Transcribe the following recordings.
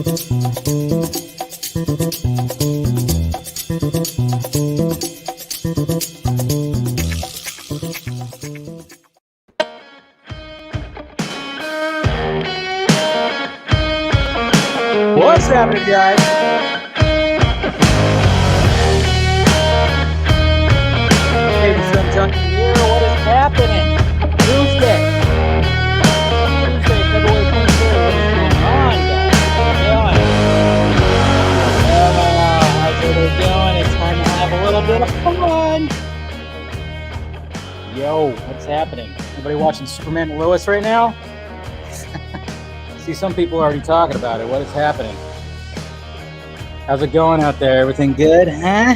What's happening, guys? Hey, Sunshine here. What is happening? Tuesday, February 23rd. What's going on, guys? How's everybody doing? It's time to have a little bit of fun. Yo, what's happening? Everybody watching Superman and Lois right now? See, some people are already talking about it. What is happening? How's it going out there? Everything good, huh?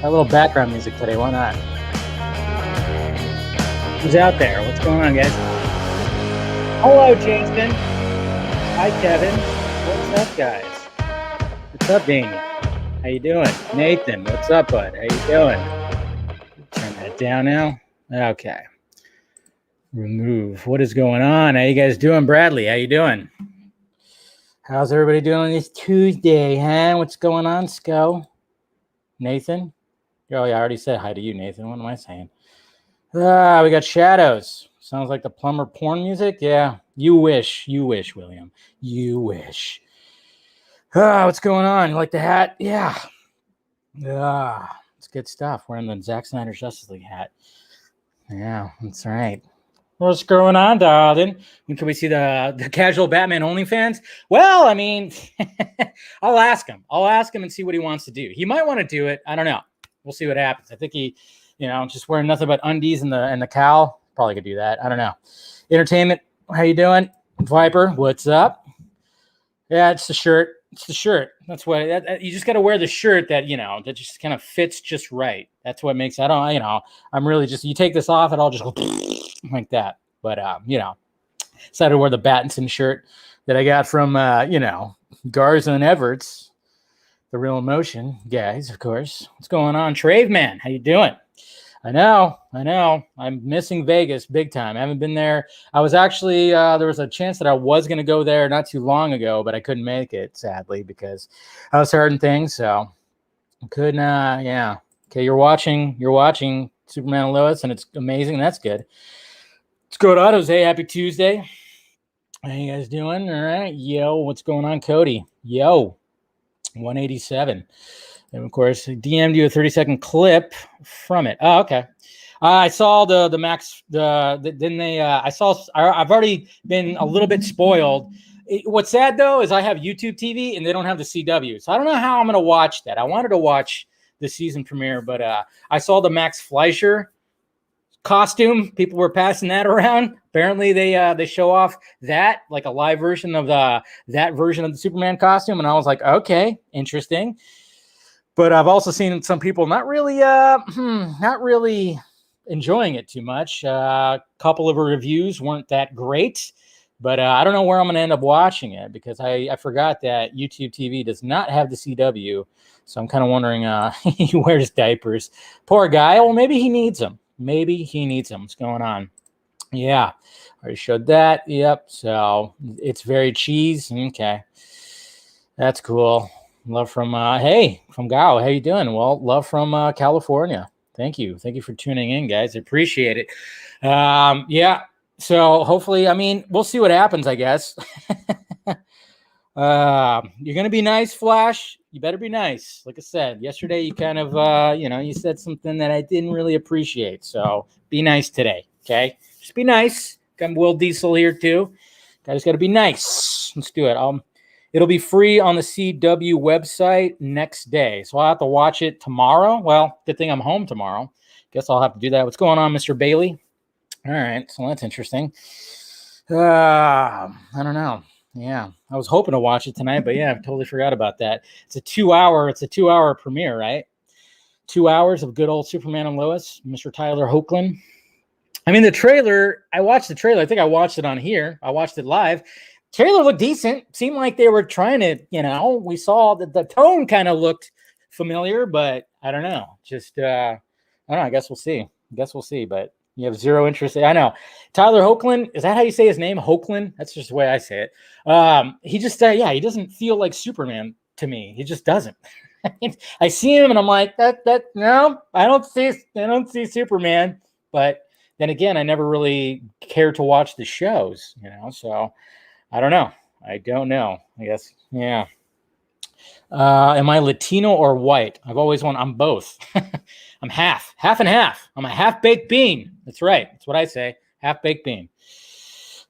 A little background music today. Why not? Who's out there? What's going on, guys? Hello, Jason. Hi, Kevin. What's up, guys? What's up, Damien? How you doing? Nathan, what's up, bud? How you doing? Turn that down now. Okay. Remove. What is going on? How you guys doing? Bradley, how you doing? How's everybody doing this Tuesday, huh? What's going on, Sco? Nathan? Oh, yeah, I already said hi to you, Nathan. What am I saying? We got shadows. Sounds like the plumber porn music. Yeah, you wish, William. You wish. What's going on? You like the hat? Yeah. It's good stuff. Wearing the Zack Snyder Justice League hat. Yeah, that's right. What's going on, darling? When can we see the casual Batman OnlyFans? Well, I mean, I'll ask him. I'll ask him and see what he wants to do. He might want to do it. I don't know. We'll see what happens. I think he, just wearing nothing but undies and the cowl. Probably could do that. I don't know. Entertainment, how you doing? Viper, what's up? Yeah, it's the shirt. It's the shirt. That's what you just got to wear the shirt that that just kind of fits just right. That's what makes. I'm really just. You take this off, and I'll just go like that. But decided to wear the Battinson shirt that I got from Garza and Everts, the Real Emotion guys, of course. What's going on, Trave Man? How you doing? I know. I'm missing Vegas big time. I haven't been there. I was actually, there was a chance that I was going to go there not too long ago, but I couldn't make it, sadly, because I was hurting things. So I couldn't, yeah. Okay, you're watching Superman and Lois, and it's amazing. That's good. Let's go to Jose. Happy Tuesday. How you guys doing? All right. Yo, what's going on, Cody? Yo, 187. And of course, DM'd you a 30-second clip from it. Oh, okay. I saw the Max. I've already been a little bit spoiled. What's sad though is I have YouTube TV and they don't have the CW, so I don't know how I'm gonna watch that. I wanted to watch the season premiere, but I saw the Max Fleischer costume. People were passing that around. Apparently, they show off that like a live version of that version of the Superman costume, and I was like, okay, interesting. But I've also seen some people not really enjoying it too much. A couple of reviews weren't that great, but I don't know where I'm going to end up watching it because I forgot that YouTube TV does not have the CW. So I'm kind of wondering, he wears diapers. Poor guy. Well, maybe he needs them. What's going on? Yeah, I already showed that. Yep. So it's very cheese. Okay. That's cool. Love from from Gao. How you doing? Well, love from California. Thank you for tuning in, guys. I appreciate it. Yeah. So hopefully, we'll see what happens. I guess you're gonna be nice, Flash. You better be nice. Like I said yesterday, you kind of you said something that I didn't really appreciate. So be nice today, okay? Just be nice. Got Will Diesel here too. Guys, got to be nice. Let's do it. It'll be free on the CW website next day. So I'll have to watch it tomorrow. Well, good thing I'm home tomorrow. Guess I'll have to do that. What's going on, Mr. Bailey? All right. So that's interesting. I don't know. Yeah. I was hoping to watch it tonight, but yeah, I totally forgot about that. It's a 2-hour premiere, right? 2 hours of good old Superman and Lois, Mr. Tyler Hoechlin. The trailer, I watched the trailer. I think I watched it on here. I watched it live. Trailer looked decent. Seemed like they were trying to, we saw that the tone kind of looked familiar, but I don't know. Just, I don't know. I guess we'll see. But, You have zero interest. I know. Tyler Hoechlin, is that how you say his name? Hoechlin? That's just the way I say it. He just, he doesn't feel like Superman to me. He just doesn't. I see him and I'm like, no, I don't see Superman. But then again, I never really cared to watch the shows, so I don't know. I guess, yeah. Am I Latino or white? I've always wanted, I'm both. I'm half and half. I'm a half-baked bean. That's right. That's what I say. Half-baked bean.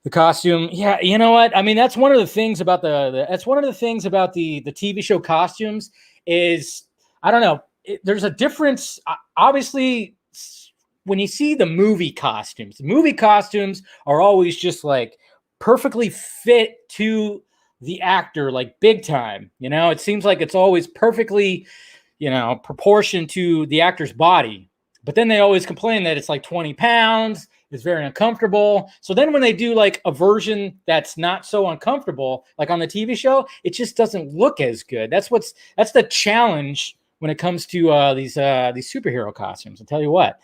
The costume. Yeah, you know what? I mean, that's one of the things about the TV show costumes is, I don't know. There's a difference. Obviously, when you see the movie costumes are always just like perfectly fit to the actor, like big time. It seems like it's always perfectly, proportioned to the actor's body. But then they always complain that it's like 20 pounds. It's very uncomfortable. So then when they do like a version that's not so uncomfortable, like on the TV show, it just doesn't look as good. That's the challenge when it comes to these superhero costumes. I'll tell you what.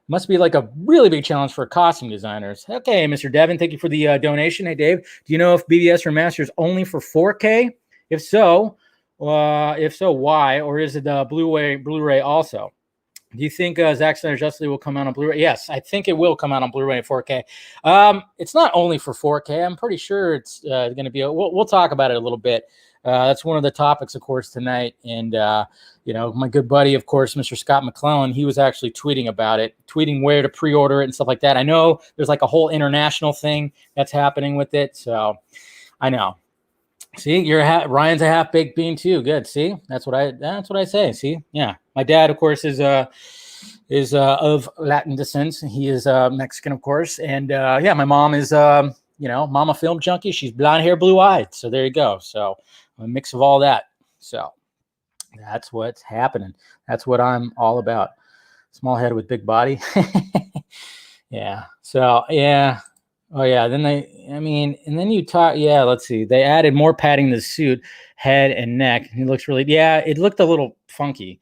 Must be like a really big challenge for costume designers. Okay, Mr. Devin, thank you for the donation. Hey, Dave, do you know if BBS Remaster is only for 4K? If so, why? Or is it Blu-ray also? Do you think Zack Snyder's Justice League will come out on Blu-ray? Yes, I think it will come out on Blu-ray and 4K. It's not only for 4K. I'm pretty sure it's going to be. We'll talk about it a little bit. That's one of the topics, of course, tonight. And, my good buddy, of course, Mr. Scott McClellan, he was actually tweeting about it, tweeting where to pre-order it and stuff like that. I know there's like a whole international thing that's happening with it. So I know. See, Ryan's a half-baked bean too. Good. See, that's what I say. See, yeah. My dad, of course, is of Latin descent. He is Mexican, of course. And my mom is, mama film junkie. She's blonde hair, blue eyed. So there you go. So a mix of all that. So that's what's happening. That's what I'm all about. Small head with big body. Yeah. So, yeah. Oh, yeah. Then and then you talk. Yeah. Let's see. They added more padding to the suit, head and neck. He looks really, it looked a little funky.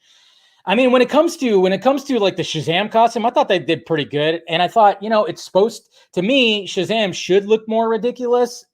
I mean, when it comes to like the Shazam costume, I thought they did pretty good. And I thought, it's supposed to me, Shazam should look more ridiculous,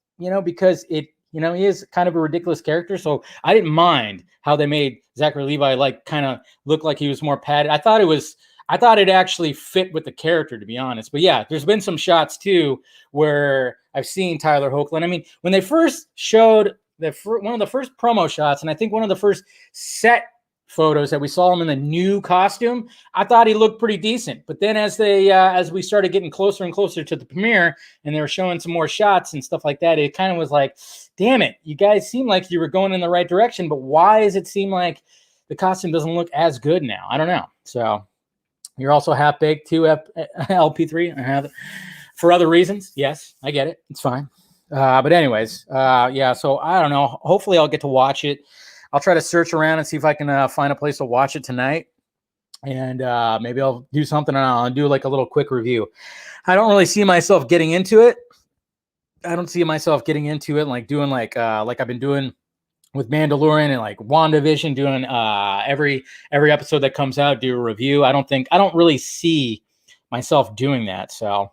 because he is kind of a ridiculous character. So I didn't mind how they made Zachary Levi like kind of look like he was more padded. I thought it actually fit with the character, to be honest. But yeah, there's been some shots too where I've seen Tyler Hoechlin. I mean, when they first showed one of the first promo shots, and I think one of the first set photos that we saw him in the new costume, I thought he looked pretty decent. But then as we started getting closer and closer to the premiere and they were showing some more shots and stuff like that, it kind of was like, damn it, you guys seem like you were going in the right direction, but why does it seem like the costume doesn't look as good now? I don't know. So you're also half-baked too, LP3, for other reasons. Yes, I get it. It's fine. But anyways, so I don't know. Hopefully I'll get to watch it. I'll try to search around and see if I can find a place to watch it tonight. And maybe I'll do something and I'll do like a little quick review. I don't really see myself getting into it. I don't see myself getting into it like doing like I've been doing with Mandalorian and like WandaVision, doing every episode that comes out, do a review. I don't really see myself doing that. So,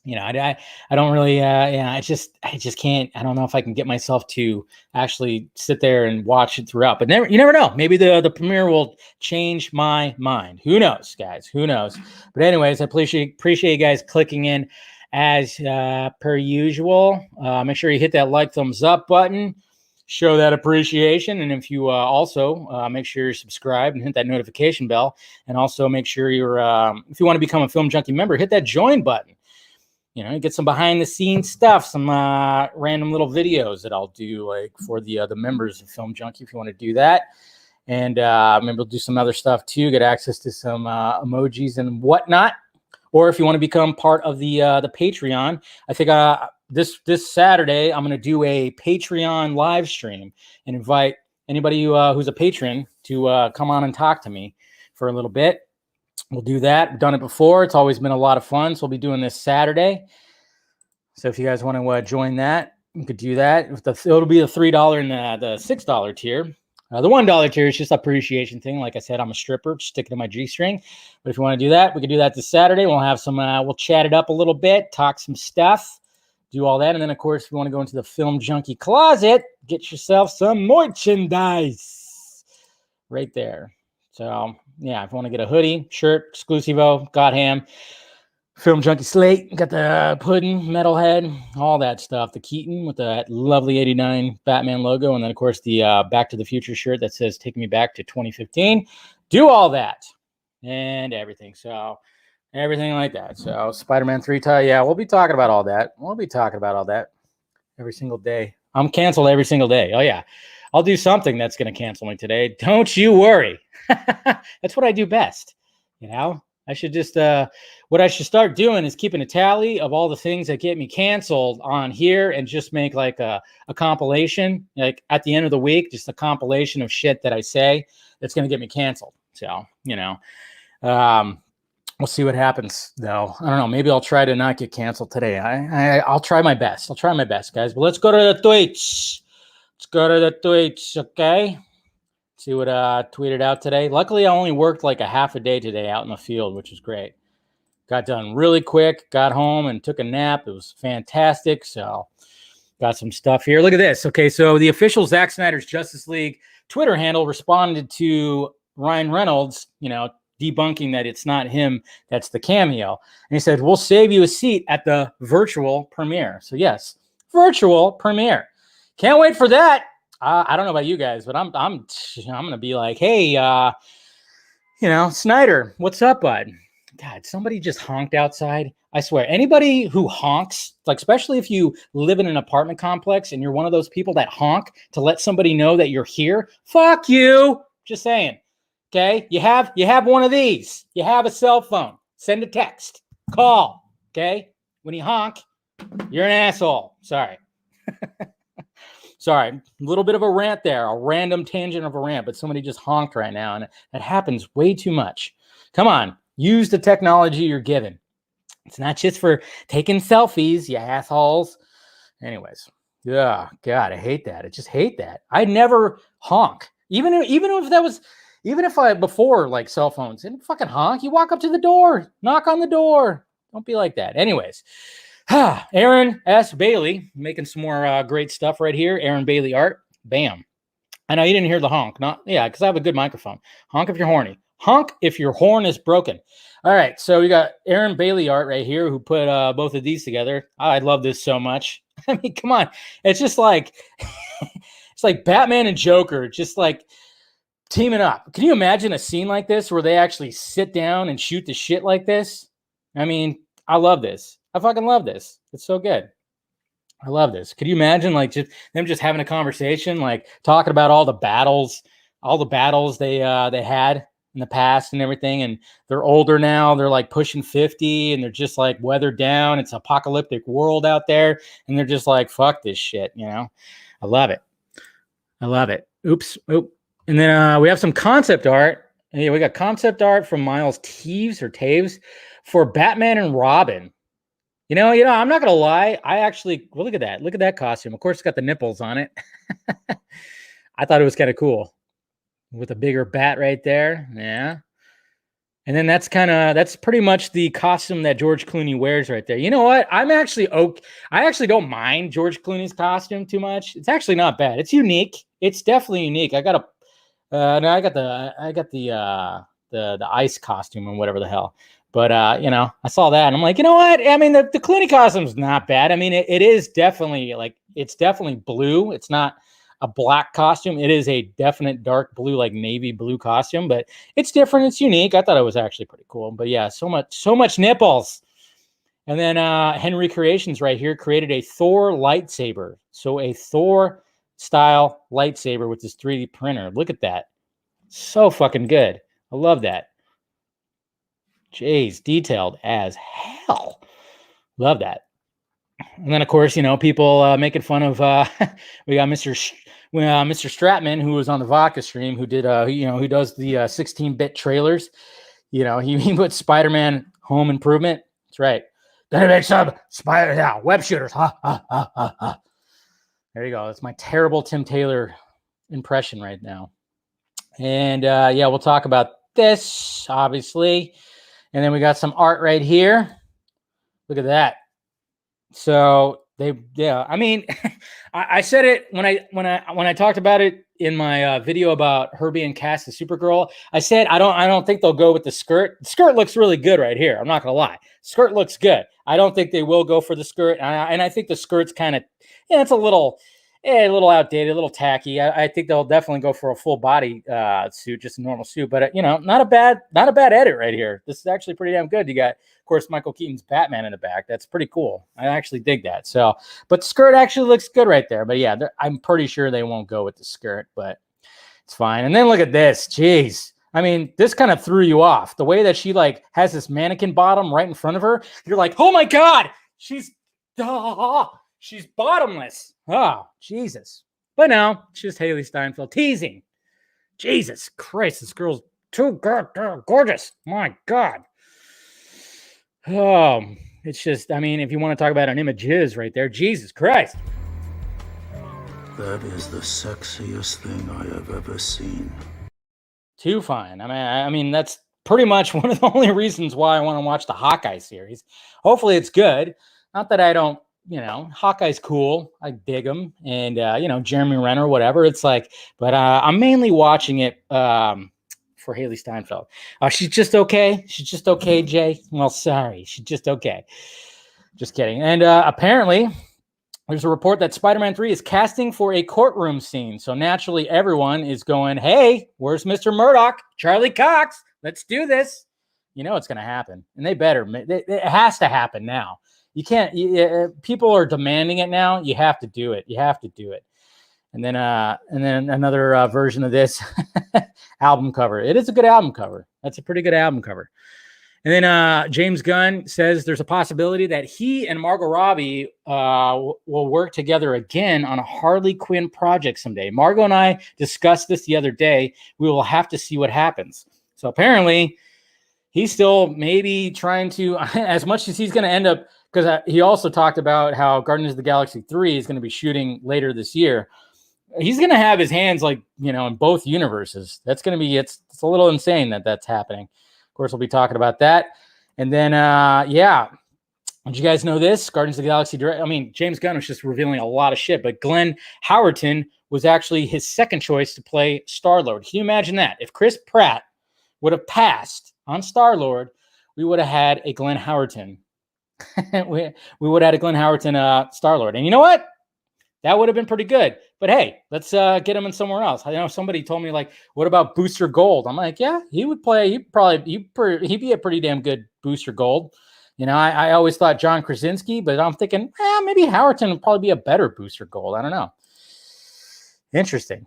I don't really, I just can't. I don't know if I can get myself to actually sit there and watch it throughout. But you never know. Maybe the premiere will change my mind. Who knows, guys? Who knows? But anyways, I appreciate you guys clicking in as per usual. Make sure you hit that like, thumbs up button. Show that appreciation. And if you also make sure you're subscribed and hit that notification bell. And also make sure you're, if you want to become a Film Junkie member, hit that join button. Get some behind the scenes stuff, some random little videos that I'll do like for the members of Film Junkie if you want to do that. And maybe we'll do some other stuff too, get access to some emojis and whatnot. Or if you want to become part of the Patreon, I think this Saturday I'm going to do a Patreon live stream and invite anybody who's a patron to come on and talk to me for a little bit. We'll do that. We've done it before. It's always been a lot of fun. So we'll be doing this Saturday. So if you guys want to join that, you could do that. It'll be the $3 and the $6 tier. The $1 tier is just appreciation thing. Like I said, I'm a stripper, stick it in my G-string. But if you want to do that, we can do that this Saturday. We'll have some, we'll chat it up a little bit, talk some stuff, do all that. And then, of course, if you want to go into the Film Junkie closet, get yourself some merchandise right there. So, yeah, if you want to get a hoodie, shirt, Exclusivo, Godham, Film Junkie Slate, got the Puddin, Metalhead, all that stuff. The Keaton with that lovely 89 Batman logo. And then, of course, the Back to the Future shirt that says, take me back to 2015. Do all that and everything. So, everything like that. So, Spider-Man 3 tie. Yeah, we'll be talking about all that. We'll be talking about all that every single day. I'm canceled every single day. Oh, yeah. I'll do something that's going to cancel me today. Don't you worry. That's what I do best. You know, I should just, what I should start doing is keeping a tally of all the things that get me canceled on here and just make like a compilation, like at the end of the week, just a compilation of shit that I say that's going to get me canceled. So, you know, we'll see what happens though. I don't know. Maybe I'll try to not get canceled today. I'll try my best. I'll try my best, guys. But let's go to the tweets. Let's go to the tweets, okay? See what tweeted out today. Luckily, I only worked like a half a day today out in the field, which was great. Got done really quick, got home and took a nap. It was fantastic. So got some stuff here. Look at this. Okay, so the official Zack Snyder's Justice League Twitter handle responded to Ryan Reynolds, you know, debunking that it's not him that's the cameo. And he said, we'll save you a seat at the virtual premiere. So yes, virtual premiere. Can't wait for that. I don't know about you guys, but I'm gonna be like, hey, you know, Snyder, what's up, bud? God, somebody just honked outside. I swear, anybody who honks, like especially if you live in an apartment complex and you're one of those people that honk to let somebody know that you're here, fuck you. Just saying. Okay, you have one of these. You have a cell phone. Send a text. Call. Okay, when you honk, you're an asshole. Sorry. Sorry, a little bit of a rant there, a random tangent of a rant, but somebody just honked right now, and that happens way too much. Come on, use the technology you're given. It's not just for taking selfies, you assholes. Anyways, yeah, God, I hate that. I just hate that. I never honk, even if I before like cell phones, didn't fucking honk. You walk up to the door, knock on the door. Don't be like that. Anyways. Aaron S. Bailey making some more great stuff right here. Aaron Bailey art. Bam. I know you didn't hear the honk. Because I have a good microphone. Honk if you're horny. Honk if your horn is broken. All right. So we got Aaron Bailey art right here who put both of these together. I love this so much. I mean, come on. It's just like it's like Batman and Joker just like teaming up. Can you imagine a scene like this where they actually sit down and shoot the shit like this? I mean, I love this. I fucking love this. It's so good. I love this. Could you imagine like just them just having a conversation, like talking about all the battles they had in the past and everything. And they're older now. They're like pushing 50 and they're just like weathered down. It's an apocalyptic world out there. And they're just like, fuck this shit. You know, I love it. I love it. Oops. Oop. And then we have some concept art. Yeah, we got concept art from Miles Taves for Batman and Robin. You know, I'm not going to lie. I actually, well, look at that. Look at that costume. Of course, it's got the nipples on it. I thought it was kind of cool with a bigger bat right there. Yeah. And then that's pretty much the costume that George Clooney wears right there. You know what? I actually don't mind George Clooney's costume too much. It's actually not bad. It's unique. It's definitely unique. I got the ice costume and whatever the hell. But, I saw that and I'm like, you know what? I mean, the Clooney costume's not bad. I mean, it is definitely like, it's definitely blue. It's not a black costume. It is a definite dark blue, like navy blue costume, but it's different. It's unique. I thought it was actually pretty cool. But yeah, so much nipples. And then Henry Creations right here created a Thor lightsaber. So a Thor style lightsaber with this 3D printer. Look at that. So fucking good. I love that. Jeez, detailed as hell. Love that. And then, of course, people making fun of. We got Mr. Stratman, who was on the Vodka stream, who did, who does the 16-bit trailers. He put Spider-Man Home Improvement. That's right. Gonna make some web shooters. Ha ha ha ha ha. There you go. That's my terrible Tim Taylor impression right now. And yeah, we'll talk about this, obviously. And then we got some art right here. Look at that. So yeah, I mean, I said it when I talked about it in my video about her being cast as Supergirl. I said I don't think they'll go with the skirt. The skirt looks really good right here. I'm not gonna lie, skirt looks good. I don't think they will go for the skirt, and I think the skirt's kind of, yeah, it's a little outdated, a little tacky. I think they'll definitely go for a full body suit, just a normal suit. But not a bad edit right here. This is actually pretty damn good. You got, of course, Michael Keaton's Batman in the back. That's pretty cool. I actually dig that. So, but skirt actually looks good right there. But yeah, I'm pretty sure they won't go with the skirt, but it's fine. And then look at this. Jeez. I mean, this kind of threw you off. The way that she like has this mannequin bottom right in front of her. You're like, oh my God, she's bottomless. Oh, Jesus. But no, it's just Haley Steinfeld teasing. Jesus Christ, this girl's too goddamn gorgeous. My God. Oh, it's just, I mean, if you want to talk about an image is right there, Jesus Christ. That is the sexiest thing I have ever seen. Too fine. I mean, that's pretty much one of the only reasons why I want to watch the Hawkeye series. Hopefully it's good. Not that I don't, Hawkeye's cool. I dig him. And, Jeremy Renner, whatever. It's like, but I'm mainly watching it for Haley Steinfeld. She's just okay. She's just okay, Jay. Well, sorry. She's just okay. Just kidding. And apparently there's a report that Spider-Man 3 is casting for a courtroom scene. So naturally everyone is going, hey, where's Mr. Murdoch? Charlie Cox. Let's do this. You know it's going to happen. And they better. It has to happen now. You can't. People are demanding it now. You have to do it. You have to do it. And then another version of this album cover. It is a good album cover. That's a pretty good album cover. And then James Gunn says there's a possibility that he and Margot Robbie will work together again on a Harley Quinn project someday. Margot and I discussed this the other day. We will have to see what happens. So apparently he's still maybe trying to, as much as he's going to end up, because he also talked about how Guardians of the Galaxy 3 is going to be shooting later this year. He's going to have his hands in both universes. That's going to be, it's a little insane that that's happening. Of course, we'll be talking about that. And then, did you guys know this? Guardians of the Galaxy James Gunn was just revealing a lot of shit, but Glenn Howerton was actually his second choice to play Star-Lord. Can you imagine that? If Chris Pratt would have passed on Star-Lord, we would have had a Glenn Howerton. we would have had a Glenn Howerton Star-Lord. And you know what? That would have been pretty good. But hey, let's get him in somewhere else. I know somebody told me, what about Booster Gold? I'm like, yeah, he would play. He'd be a pretty damn good Booster Gold. I always thought John Krasinski, but I'm thinking, maybe Howerton would probably be a better Booster Gold. I don't know. Interesting.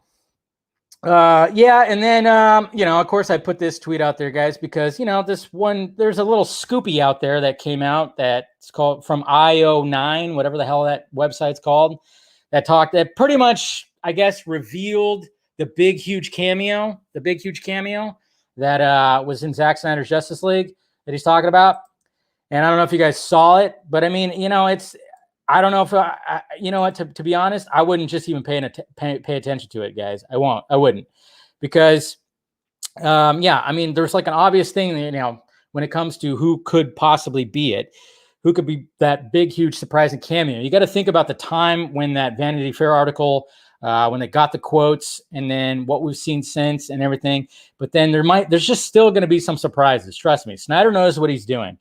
And then, of course, I put this tweet out there, guys, because, there's a little scoopy out there that came out that's called from IO9, whatever the hell that website's called, that pretty much, I guess, revealed the big, huge cameo that was in Zack Snyder's Justice League that he's talking about. And I don't know if you guys saw it, but I mean, I don't know if to be honest, I wouldn't just even pay attention to it, guys. I wouldn't, because there's like an obvious thing, when it comes to who could possibly be it, who could be that big, huge, surprising cameo. You got to think about the time when that Vanity Fair article, when they got the quotes, and then what we've seen since and everything. But then there's just still going to be some surprises. Trust me, Snyder knows what he's doing.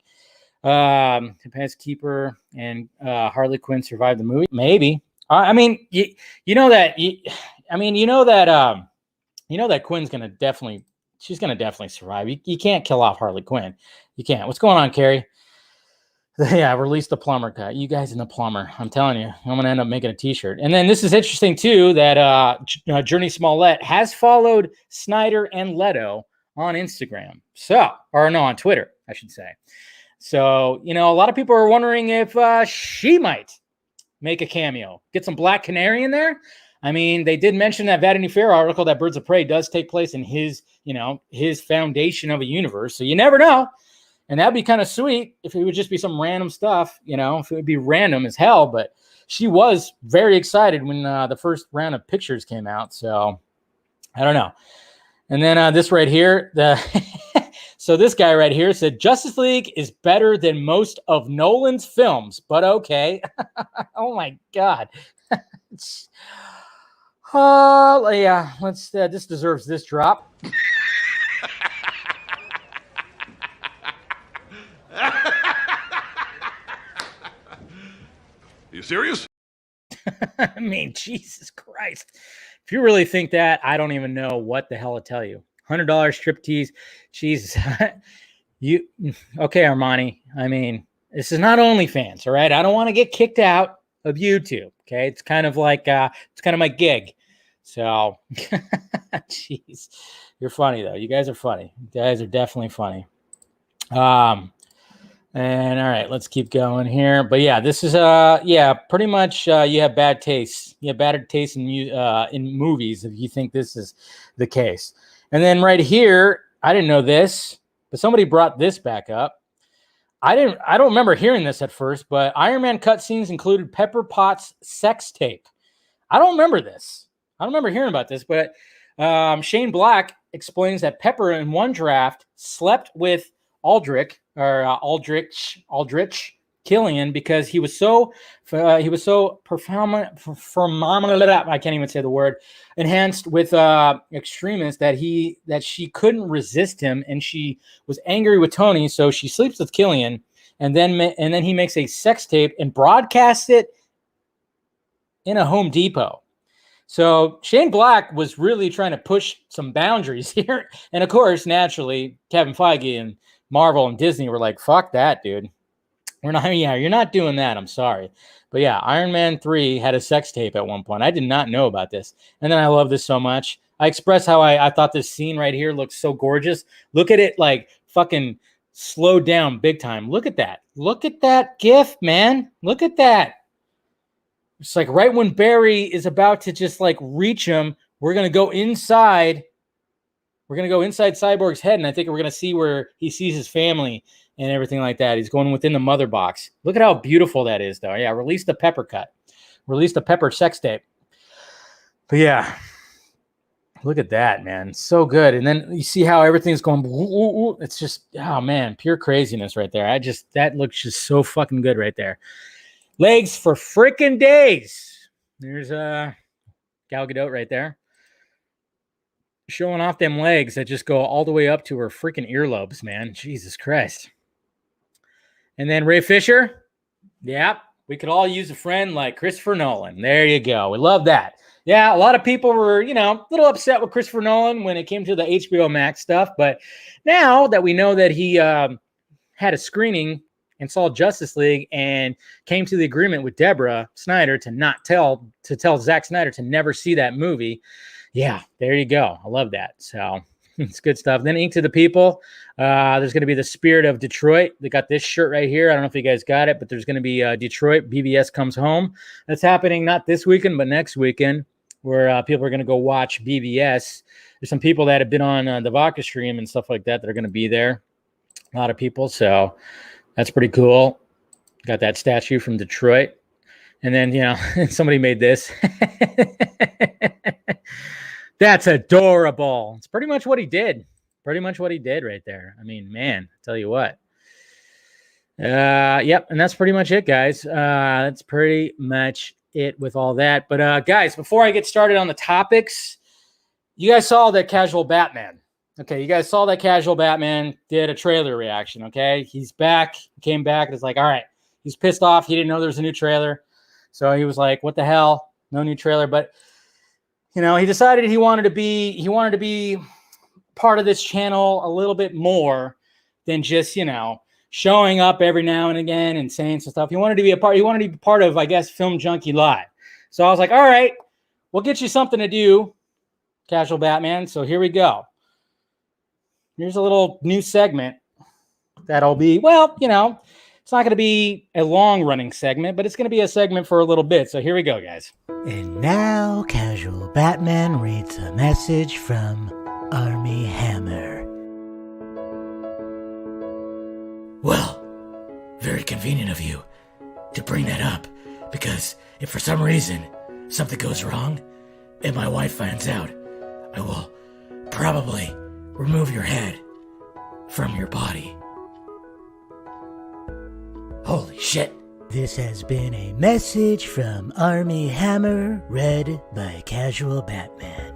Pants Keeper and Harley Quinn survived the movie. Maybe. You know that Quinn's gonna definitely survive. You can't kill off Harley Quinn. You can't. What's going on, Carrie? Yeah, release the plumber cut. You guys in the plumber. I'm telling you, I'm gonna end up making a T-shirt. And then this is interesting too that Journey Smollett has followed Snyder and Leto on Instagram. On Twitter, I should say. So, a lot of people are wondering if she might make a cameo, get some Black Canary in there. I mean, they did mention that Vanity Fair article that Birds of Prey does take place in his foundation of a universe. So you never know. And that'd be kind of sweet if it would just be some random stuff, if it would be random as hell. But she was very excited when the first round of pictures came out. So I don't know. And then this right here, so this guy right here said Justice League is better than most of Nolan's films, but okay. Oh my God. Yeah, let's. This deserves this drop. You serious? I mean, Jesus Christ. If you really think that, I don't even know what the hell to tell you. $100 striptease. Jesus. You okay, Armani? I mean, this is not OnlyFans, all right? I don't want to get kicked out of YouTube. Okay, it's kind of like it's kind of my gig. So, jeez, you're funny though. You guys are funny. You guys are definitely funny. And all right, let's keep going here. But yeah, this is yeah, pretty much you have bad taste. You have bad taste in movies if you think this is the case. And then right here, I didn't know this, but somebody brought this back up. I don't remember hearing this at first, but Iron Man cutscenes included Pepper Potts' sex tape. I don't remember this. I don't remember hearing about this, but Shane Black explains that Pepper in one draft slept with Aldrich Killian because he was so performant. I can't even say the word. Enhanced with extremists that she couldn't resist him, and she was angry with Tony, so she sleeps with Killian, and then he makes a sex tape and broadcasts it in a Home Depot. So Shane Black was really trying to push some boundaries here, and of course, naturally, Kevin Feige and Marvel and Disney were like, "Fuck that, dude. We're not. Yeah, you're not doing that. I'm sorry." But yeah, Iron Man 3 had a sex tape at one point. I did not know about this. And then I love this so much. I expressed how I thought this scene right here looks so gorgeous. Look at it like fucking slowed down big time. Look at that. Look at that GIF, man. Look at that. It's like right when Barry is about to just like reach him, we're going to go inside. We're going to go inside Cyborg's head, and I think we're going to see where he sees his family and everything like that. He's going within the mother box. Look at how beautiful that is, though. Yeah, release the Pepper cut. Release the Pepper sex tape. But yeah, look at that, man. So good. And then you see how everything's going. It's just, oh, man, pure craziness right there. That looks just so fucking good right there. Legs for freaking days. There's Gal Gadot right there. Showing off them legs that just go all the way up to her freaking earlobes, man. Jesus Christ. And then Ray Fisher. Yeah, we could all use a friend like Christopher Nolan. There you go. We love that. Yeah, a lot of people were, a little upset with Christopher Nolan when it came to the HBO Max stuff. But now that we know that he had a screening and saw Justice League and came to the agreement with Deborah Snyder to tell Zack Snyder to never see that movie. Yeah, there you go. I love that. So it's good stuff. Then Ink to the People. There's going to be the Spirit of Detroit. They got this shirt right here. I don't know if you guys got it, but there's going to be Detroit. BVS comes home. That's happening not this weekend, but next weekend, where people are going to go watch BVS. There's some people that have been on the Vodka stream and stuff like that are going to be there. A lot of people. So that's pretty cool. Got that statue from Detroit. And then, somebody made this. That's adorable. It's pretty much what he did. Pretty much what he did right there. I mean, man, I tell you what. Yep, and that's pretty much it, guys. That's pretty much it with all that. But guys, before I get started on the topics, you guys saw that Casual Batman. Okay, you guys saw that Casual Batman did a trailer reaction, okay? He's back, came back, and it's like, all right, he's pissed off. He didn't know there was a new trailer. So he was like, what the hell? No new trailer. But he decided he wanted to be part of this channel a little bit more than just, showing up every now and again and saying some stuff. He wanted to be part of, I guess, Film Junkie Live. So I was like, all right, we'll get you something to do, Casual Batman. So here we go. Here's a little new segment that'll be, it's not going to be a long-running segment, but it's going to be a segment for a little bit. So here we go, guys. And now, Casual Batman reads a message from Army Hammer. Well, very convenient of you to bring that up, because if for some reason something goes wrong and my wife finds out, I will probably remove your head from your body. Holy shit. This has been a message from Army Hammer, read by Casual Batman.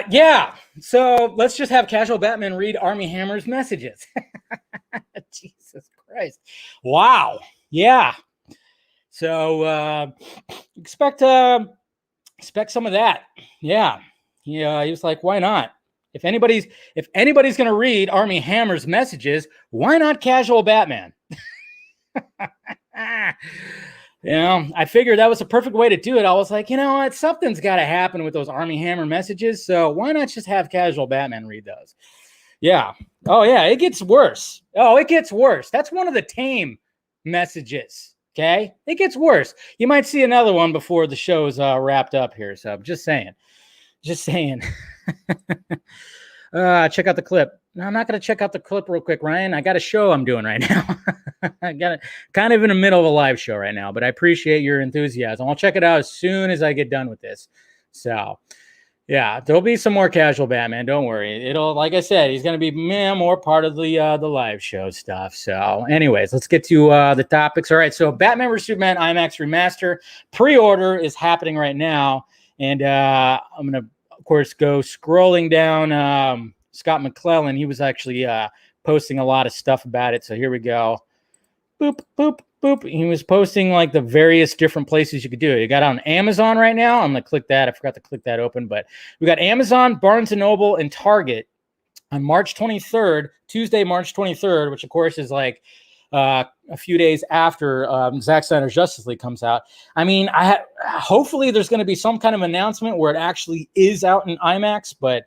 Yeah. So let's just have Casual Batman read Army Hammer's messages. Jesus Christ. Wow. Yeah. So expect some of that. Yeah. He was like, why not? If anybody's going to read Army Hammer's messages, why not Casual Batman? I figured that was a perfect way to do it. I was like, you know what? Something's got to happen with those Army Hammer messages. So why not just have Casual Batman read those? Yeah. Oh, yeah. It gets worse. Oh, it gets worse. That's one of the tame messages. Okay. It gets worse. You might see another one before the show's wrapped up here. So just saying. Check out the clip. No, I'm not going to check out the clip real quick, Ryan. I got a show I'm doing right now. I got it kind of in the middle of a live show right now, but I appreciate your enthusiasm. I'll check it out as soon as I get done with this. So, yeah, there'll be some more Casual Batman. Don't worry. It'll, like I said, he's going to be more part of the live show stuff. So, anyways, let's get to the topics. All right, so Batman vs Superman IMAX Remaster pre-order is happening right now, and I'm going to, of course, go scrolling down. Scott McClellan, he was actually posting a lot of stuff about it. So here we go. Boop, boop, boop. He was posting like the various different places you could do it. You got it on Amazon right now. I'm going to click that. I forgot to click that open, but we got Amazon, Barnes & Noble, and Target on March 23rd, Tuesday, March 23rd, which of course is like a few days after Zack Snyder's Justice League comes out. I mean, hopefully there's going to be some kind of announcement where it actually is out in IMAX, but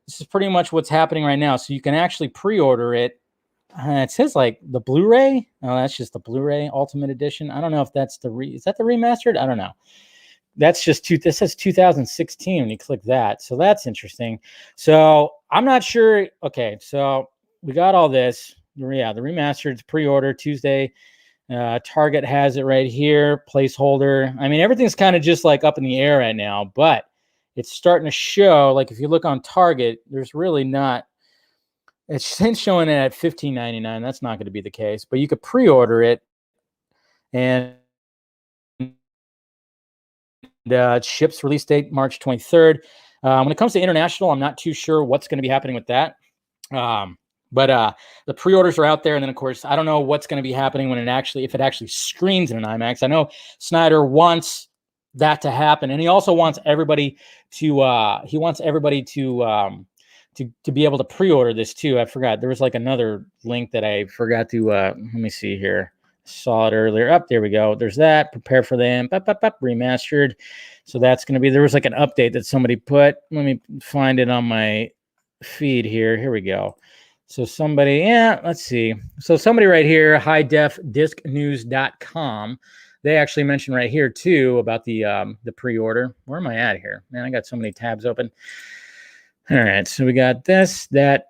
this is pretty much what's happening right now. So you can actually pre-order it. It says like the Blu-ray. Oh, that's just the Blu-ray Ultimate Edition. I don't know if that's is that the remastered? I don't know. That's just this says 2016 when you click that. So that's interesting. So I'm not sure. Okay, so we got all this. Yeah, the remastered pre-order Tuesday. Target has it right here. Placeholder. I mean, everything's kind of just like up in the air right now, but it's starting to show, like if you look on Target, there's really not, it's showing it at $15.99. That's not going to be the case, but you could pre-order it and it ships release date March 23rd. When it comes to international, I'm not too sure what's going to be happening with that. But the pre-orders are out there. And then of course, I don't know what's going to be happening when if it actually screens in an IMAX. I know Snyder wants that to happen, and he also wants everybody to be able to pre-order this too. I forgot there was like another link that I forgot to let me see here. Saw it earlier. Up there we go. There's that. Prepare for them. Remastered. So that's going to be, there was like an update that somebody put. Let me find it on my feed here. Here we go. So somebody, let's see. So somebody right here, highdefdiscnews.com. They actually mentioned right here too about the pre-order. Where am I at here? Man, I got so many tabs open. All right, so we got this, that.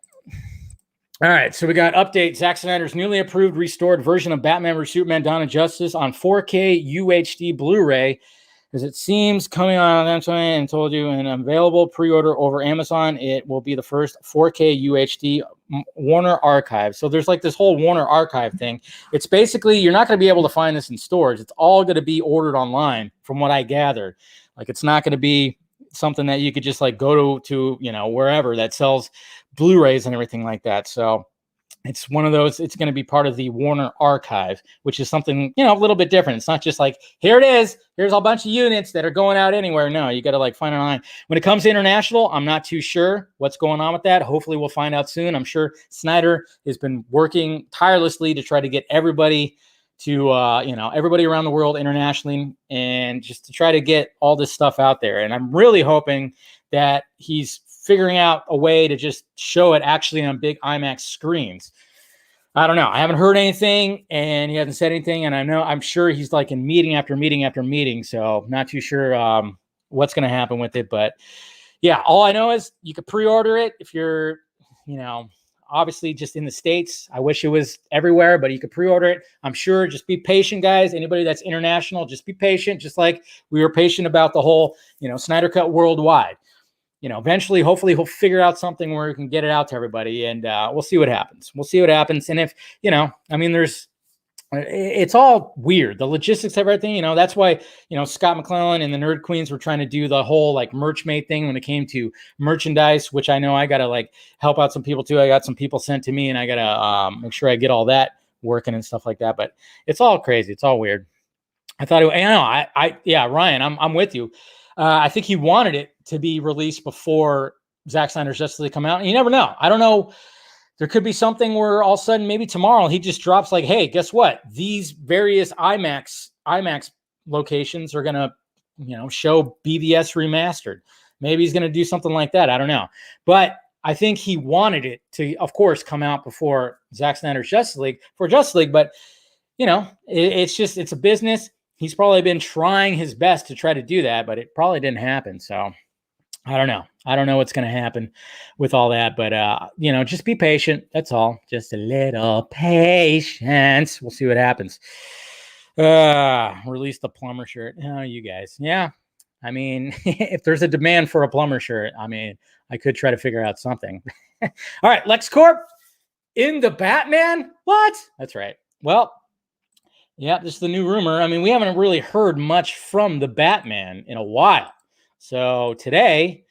All right, so we got update. Zack Snyder's newly approved restored version of Batman vs Superman: Dawn of Justice on 4K UHD Blu-ray, as it seems coming on and told you, an available pre-order over Amazon. It will be the first 4K UHD Warner Archive. So there's like this whole Warner Archive thing. It's basically, you're not going to be able to find this in stores. It's all going to be ordered online from what I gathered. Like, it's not going to be something that you could just like go to wherever that sells Blu-rays and everything like that. So it's one of those, it's going to be part of the Warner Archive, which is something, a little bit different. It's not just like, here it is, here's a bunch of units that are going out anywhere. No, you got to like find it online. When it comes to international, I'm not too sure what's going on with that. Hopefully we'll find out soon. I'm sure Snyder has been working tirelessly to try to get everybody to, everybody around the world internationally, and just to try to get all this stuff out there. And I'm really hoping that he's figuring out a way to just show it actually on big IMAX screens. I don't know. I haven't heard anything, and he hasn't said anything. And I'm sure he's like in meeting after meeting after meeting. So not too sure what's going to happen with it. But yeah, all I know is you could pre-order it if you're, obviously just in the States. I wish it was everywhere, but you could pre-order it. I'm sure. Just be patient, guys. Anybody that's international, just be patient. Just like we were patient about the whole, Snyder Cut worldwide. Eventually, hopefully he'll figure out something where we can get it out to everybody, and we'll see what happens. And if, it's all weird. The logistics of everything, that's why, Scott McClellan and the Nerd Queens were trying to do the whole like merch made thing when it came to merchandise, which I know I got to like help out some people too. I got some people sent to me and I got to make sure I get all that working and stuff like that. But it's all crazy. It's all weird. I thought, Ryan, I'm with you. I think he wanted it to be released before Zack Snyder's Justice League come out. And you never know. I don't know. There could be something where all of a sudden, maybe tomorrow, he just drops like, hey, guess what? These various IMAX locations are going to, show BVS Remastered. Maybe he's going to do something like that. I don't know. But I think he wanted it to, of course, come out before Zack Snyder's Justice League. But, it's a business. He's probably been trying his best to try to do that, but it probably didn't happen. So I don't know. I don't know what's going to happen with all that, but, just be patient. That's all. Just a little patience. We'll see what happens. Release the plumber shirt. Oh, you guys. Yeah. I mean, if there's a demand for a plumber shirt, I mean, I could try to figure out something. All right. LexCorp in the Batman. What? That's right. Well, yeah, this is the new rumor. I mean, we haven't really heard much from the Batman in a while. So today,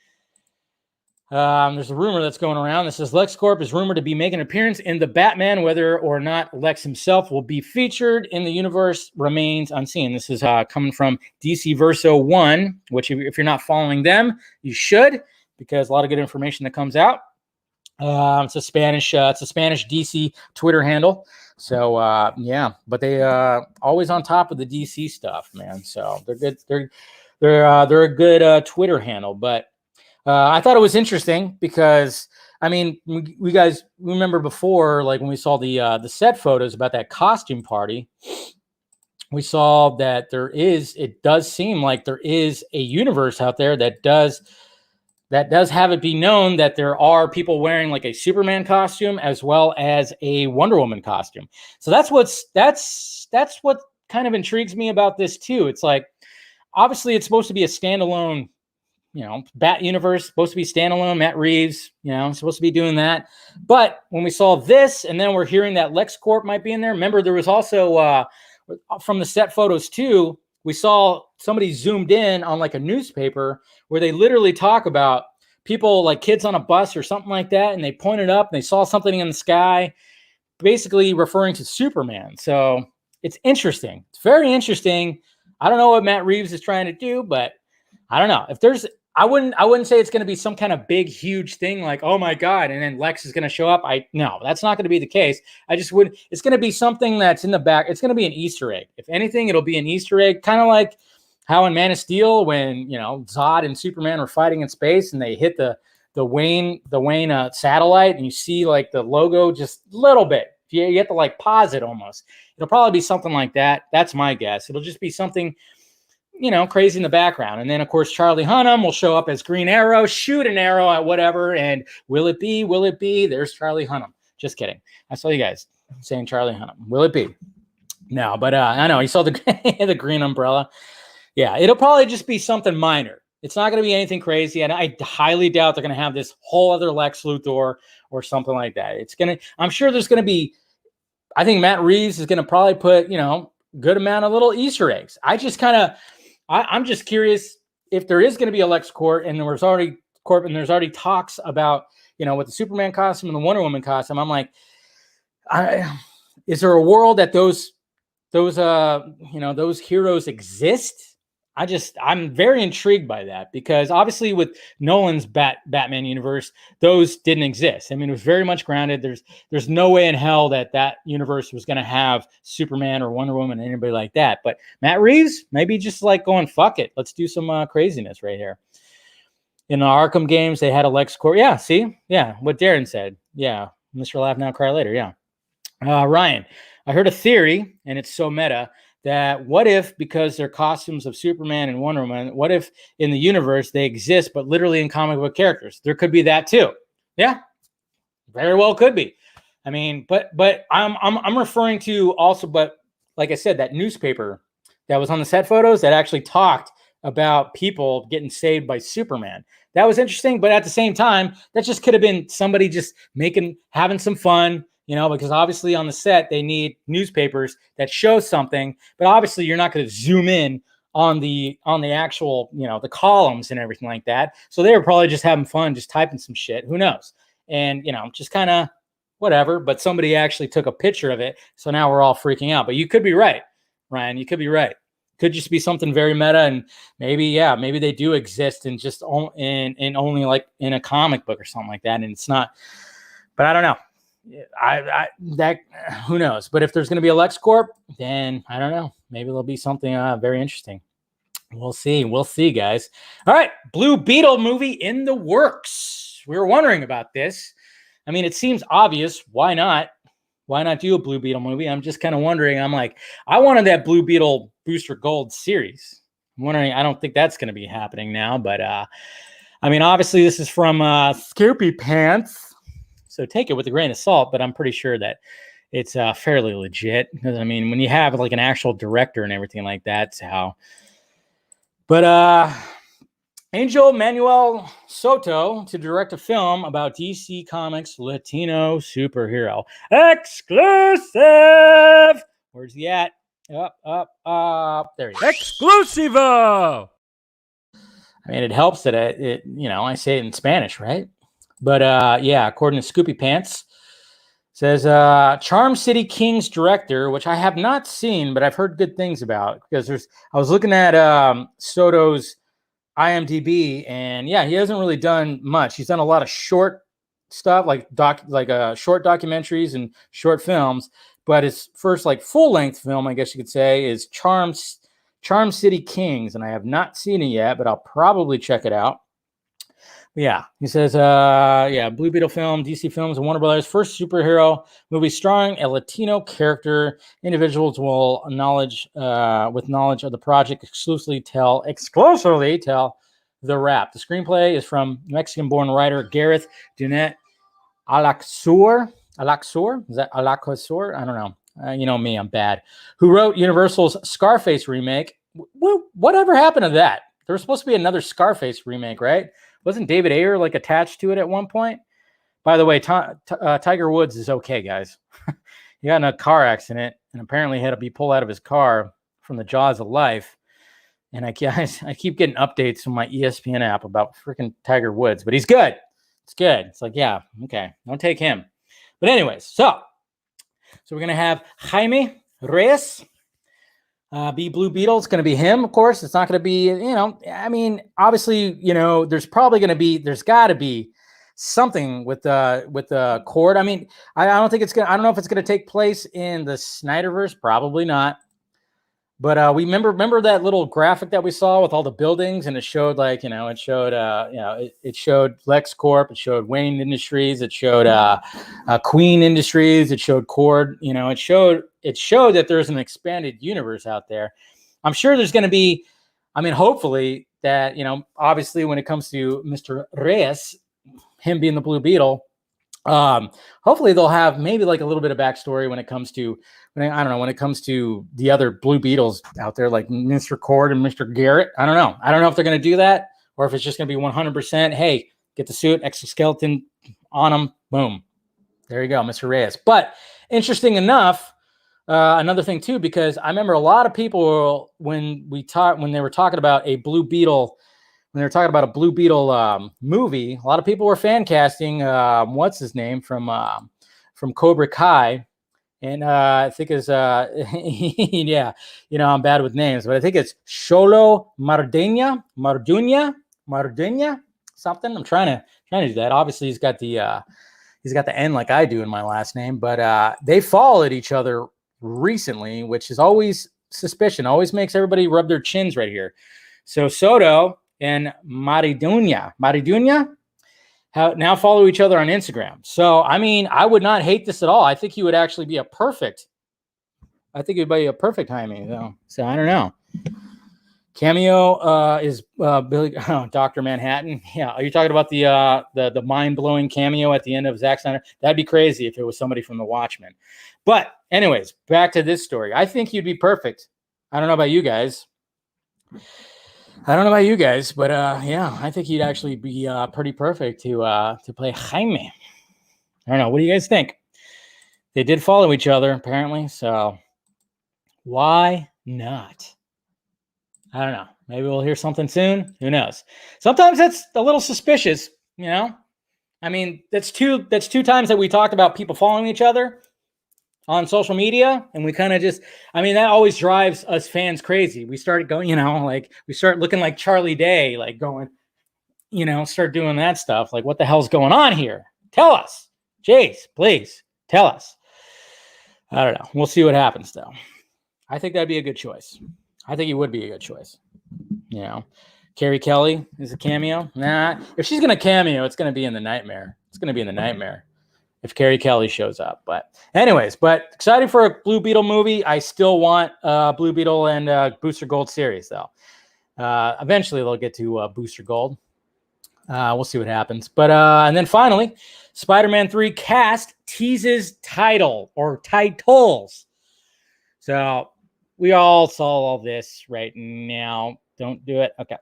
there's a rumor that's going around that says LexCorp is rumored to be making an appearance in the Batman. Whether or not Lex himself will be featured in the universe remains unseen. This is coming from DC Verso 1, which if you're not following them, you should, because a lot of good information that comes out. It's a Spanish DC Twitter handle. So but they always on top of the DC stuff, man. So they're good. They're a good Twitter handle. But I thought it was interesting because I mean, we guys remember before, like when we saw the set photos about that costume party, we saw that it does seem like there is a universe out there that does have it be known that there are people wearing like a Superman costume as well as a Wonder Woman costume. So that's what kind of intrigues me about this too. It's like, obviously it's supposed to be a standalone, Bat universe, supposed to be standalone. Matt Reeves, supposed to be doing that. But when we saw this, and then we're hearing that LexCorp might be in there. Remember, there was also from the set photos too, we saw somebody zoomed in on like a newspaper where they literally talk about people like kids on a bus or something like that. And they pointed up and they saw something in the sky, basically referring to Superman. So it's interesting. It's very interesting. I don't know what Matt Reeves is trying to do, but I don't know if I wouldn't say it's going to be some kind of big, huge thing like, oh my God, and then Lex is going to show up. No, that's not going to be the case. It's going to be something that's in the back. It's going to be an Easter egg. If anything, it'll be an Easter egg, kind of like how in Man of Steel, when, Zod and Superman were fighting in space and they hit the Wayne satellite and you see like the logo just a little bit. You have to like pause it almost. It'll probably be something like that. That's my guess. It'll just be something, crazy in the background. And then, of course, Charlie Hunnam will show up as Green Arrow, shoot an arrow at whatever. And will it be? There's Charlie Hunnam. Just kidding. I saw you guys saying Charlie Hunnam. Will it be? No, but I know. You saw the green umbrella. Yeah, it'll probably just be something minor. It's not going to be anything crazy. And I highly doubt they're going to have this whole other Lex Luthor or something like that. I'm sure there's going to be, I think Matt Reeves is going to probably put, good amount of little Easter eggs. I'm just curious if there is going to be a LexCorp and there's already talks about, with the Superman costume and the Wonder Woman costume. I'm like, is there a world that those heroes exist? I'm very intrigued by that because obviously with Nolan's Batman universe, those didn't exist. I mean, it was very much grounded. There's no way in hell that universe was going to have Superman or Wonder Woman or anybody like that. But Matt Reeves, maybe just like going, fuck it. Let's do some craziness right here. In the Arkham games, they had a LexCorp. Yeah, see? Yeah, what Darren said. Yeah, Mr. Laugh Now, Cry Later. Yeah. Ryan, I heard a theory, and it's so meta, that what if, because they're costumes of Superman and Wonder Woman, what if in the universe they exist, but literally in comic book characters? There could be that too. Yeah. Very well could be. I mean, but I'm referring to also, but like I said, that newspaper that was on the set photos that actually talked about people getting saved by Superman. That was interesting, but at the same time, that just could have been somebody just having some fun, because obviously on the set they need newspapers that show something, but obviously you're not going to zoom in on the actual, the columns and everything like that. So they were probably just having fun, just typing some shit. Who knows? And just kind of whatever. But somebody actually took a picture of it, so now we're all freaking out. But you could be right, Ryan. You could be right. Could just be something very meta, and maybe they do exist in just in only like in a comic book or something like that, and it's not. But I don't know. Who knows? But if there's going to be a LexCorp, then I don't know. Maybe there'll be something very interesting. We'll see. We'll see, guys. All right, Blue Beetle movie in the works. We were wondering about this. I mean, it seems obvious. Why not? Why not do a Blue Beetle movie? I'm just kind of wondering. I'm like, I wanted that Blue Beetle Booster Gold series. I'm wondering. I don't think that's going to be happening now. But I mean, obviously, this is from Scoopy Pants, so take it with a grain of salt. But I'm pretty sure that it's fairly legit. Because I mean, when you have like an actual director and everything like that, it's how. But Angel Manuel Soto to direct a film about DC Comics Latino superhero. Exclusive! Where's he at? Up. There he is. Exclusivo! I mean, it helps that I say it in Spanish, right? But according to Scoopy Pants, says Charm City Kings director, which I have not seen, but I've heard good things about, because I was looking at Soto's IMDb, and he hasn't really done much. He's done a lot of short stuff, like short documentaries and short films. But his first like full length film, I guess you could say, is Charm City Kings, and I have not seen it yet, but I'll probably check it out. Yeah, he says, Blue Beetle film, DC Films, and Warner Brothers' first superhero movie starring a Latino character. Individuals will with knowledge of the project exclusively tell the rap. The screenplay is from Mexican-born writer Gareth Dunet Alaczur. Is that Alaczur? I don't know. You know me, I'm bad. Who wrote Universal's Scarface remake? Whatever happened to that? There was supposed to be another Scarface remake, right? Wasn't David Ayer like attached to it at one point? By the way, Tiger Woods is okay, guys. He got in a car accident and apparently had to be pulled out of his car from the jaws of life. And I keep getting updates from my ESPN app about freaking Tiger Woods, but he's good. It's good. It's like, yeah, okay, don't take him. But anyways, so we're gonna have Jaime Reyes. Be Blue Beetle. It's going to be him, of course. It's not going to be, I mean, obviously, there's got to be something with the Cord. I mean, I don't know if it's going to take place in the Snyderverse. Probably not. But we remember that little graphic that we saw with all the buildings, and it showed it showed LexCorp, it showed Wayne Industries, it showed Queen Industries, it showed Cord. It showed that there's an expanded universe out there. I'm sure there's going to be, hopefully that, obviously when it comes to Mr. Reyes, him being the Blue Beetle, hopefully they'll have maybe like a little bit of backstory when it comes to, when it comes to the other Blue Beetles out there, like Mr. Cord and Mr. Garrett. I don't know if they're going to do that, or if it's just going to be 100%. Hey, get the suit, exoskeleton on them. Boom. There you go, Mr. Reyes. But interesting enough, another thing too, because I remember a lot of people when they were talking about a Blue Beetle, movie, a lot of people were fan casting what's his name from Cobra Kai, and I think is I'm bad with names, but I think it's Xolo Marduña, something. I'm trying to do that. Obviously, he's got the N like I do in my last name, but they followed each other recently, which is always suspicion, always makes everybody rub their chins right here. So Soto and Marduña now follow each other on Instagram. So, I would not hate this at all. I think he would actually be it would be a perfect Jaime, though. So I don't know. Cameo is Billy Dr. Manhattan. Yeah, are you talking about the mind-blowing cameo at the end of Zack Snyder? That'd be crazy if it was somebody from The Watchmen. But anyways, back to this story. I think you'd be perfect. I don't know about you guys. But yeah, I think you'd actually be pretty perfect to play Jaime. I don't know. What do you guys think? They did follow each other apparently, so why not? I don't know. Maybe we'll hear something soon. Who knows? Sometimes that's a little suspicious, you know? I mean, that's two times that we talked about people following each other on social media, and we kind of just, I mean, that always drives us fans crazy. We started going, you know, like we start looking like Charlie Day, like going, you know, start doing that stuff. Like, what the hell's going on here? Tell us. Jace, please tell us. I don't know. We'll see what happens, though. I think that'd be a good choice. I think it would be a good choice. You know, Carrie Kelly is a cameo. Nah, if she's going to cameo, it's going to be in The Nightmare. It's going to be in The Nightmare if Carrie Kelly shows up. But anyways, excited for a Blue Beetle movie. I still want Blue Beetle and Booster Gold series, though. Eventually, they'll get to Booster Gold. We'll see what happens. But and then finally, Spider-Man 3 cast teases title or titles. So we all saw all this right now. Don't do it. Okay.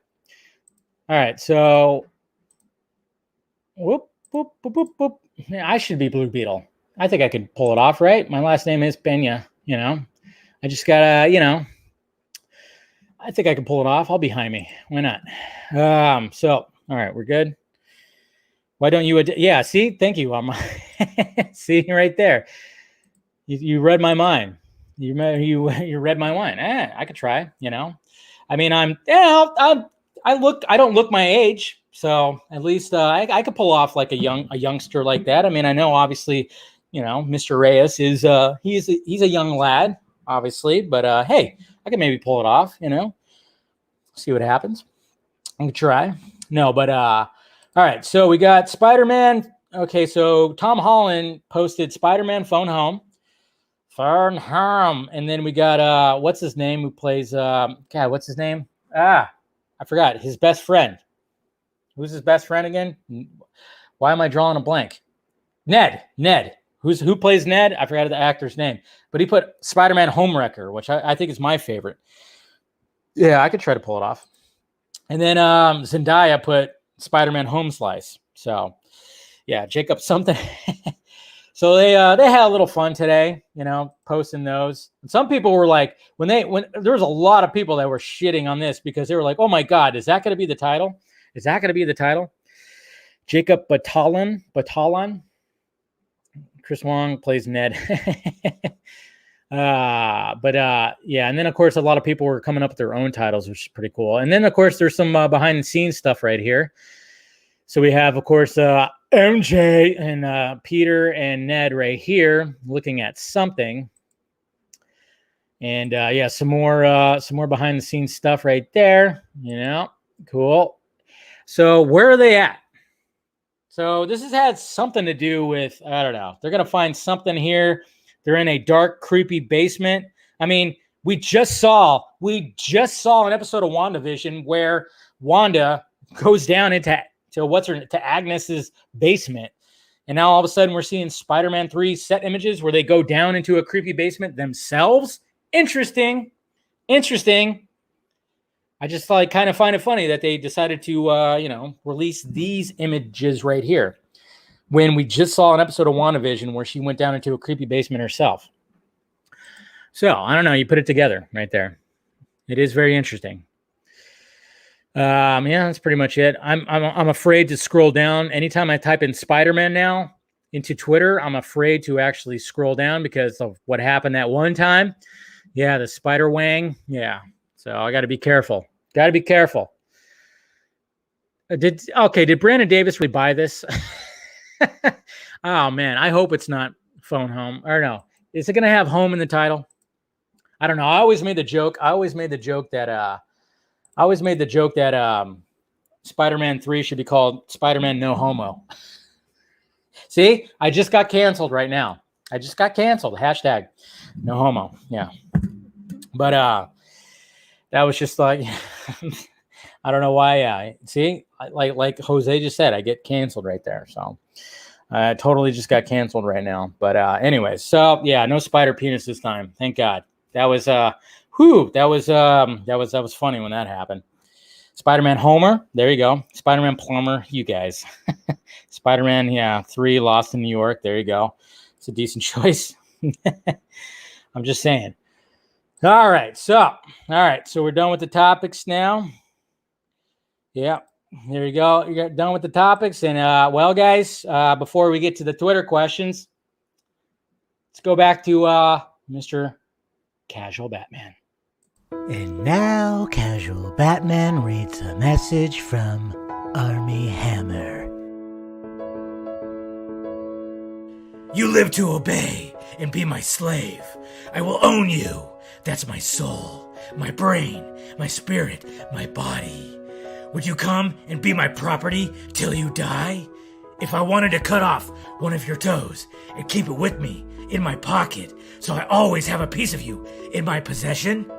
All right. So, whoop, whoop, whoop, whoop, whoop. Yeah, I should be Blue Beetle. I think I could pull it off, right? My last name is Pena, you know. I just gotta, you know. I think I can pull it off. I'll be Jaime. Why not? So, all right, we're good. Why don't you? Yeah, see, thank you. See right there. You read my mind. You read my mind. I could try. You know, I mean, I don't look my age, so at least I could pull off like a youngster like that. I mean, I know obviously, you know, Mr. Reyes is he's a young lad, obviously, but hey, I can maybe pull it off. You know, see what happens. I can try. No, but all right. So we got Spider-Man. Okay, so Tom Holland posted Spider-Man Phone Home. And then we got what's his name who plays what's his name? I forgot. His best friend. Who's his best friend again? Why am I drawing a blank? Ned. Who plays Ned? I forgot the actor's name. But he put Spider-Man Homewrecker, which I think is my favorite. Yeah, I could try to pull it off. And then Zendaya put Spider-Man Home Slice. So yeah, Jacob something. So they had a little fun today, you know, posting those. And some people were like, when there was a lot of people that were shitting on this because they were like, oh my God, is that going to be the title? Is that going to be the title? Jacob Batalon. Chris Wong plays Ned. Yeah. And then of course, a lot of people were coming up with their own titles, which is pretty cool. And then of course, there's some behind the scenes stuff right here. So we have, of course, MJ and Peter and Ned right here looking at something. And yeah, some more behind the scenes stuff right there. You know, cool. So where are they at? So this has had something to do with, I don't know. They're going to find something here. They're in a dark, creepy basement. I mean, we just saw an episode of WandaVision where Wanda goes down into Agnes's basement. And now all of a sudden we're seeing Spider-Man 3 set images where they go down into a creepy basement themselves. Interesting. I just kind of find it funny that they decided to, release these images right here when we just saw an episode of WandaVision where she went down into a creepy basement herself. So I don't know. You put it together right there. It is very interesting. Yeah, that's pretty much it. I'm afraid to scroll down. Anytime I type in Spider-Man now into Twitter, I'm afraid to actually scroll down because of what happened that one time. Yeah, the spider wang. Yeah. So I got to be careful. Did Brandon Davis really buy this? Oh man, I hope it's not Phone Home. Or no, is it going to have home in the title? I don't know. I always made the joke that Spider-Man 3 should be called Spider-Man No Homo. See, I just got canceled right now. Hashtag no homo. Yeah. But that was just like, I don't know why. See, like Jose just said, I get canceled right there. So I totally just got canceled right now. But anyways, so yeah, no spider penis this time. Thank God. That was that was funny when that happened. Spider-Man Homer, there you go. Spider-Man Plumber, you guys. Spider-Man, 3 Lost in New York, there you go. It's a decent choice. I'm just saying. All right, so we're done with the topics now. Yeah, there you go. You're done with the topics. And well, guys, before we get to the Twitter questions, let's go back to Mr. Casual Batman. And now, Casual Batman reads a message from Army Hammer. You live to obey and be my slave. I will own you. That's my soul, my brain, my spirit, my body. Would you come and be my property till you die? If I wanted to cut off one of your toes and keep it with me in my pocket so I always have a piece of you in my possession?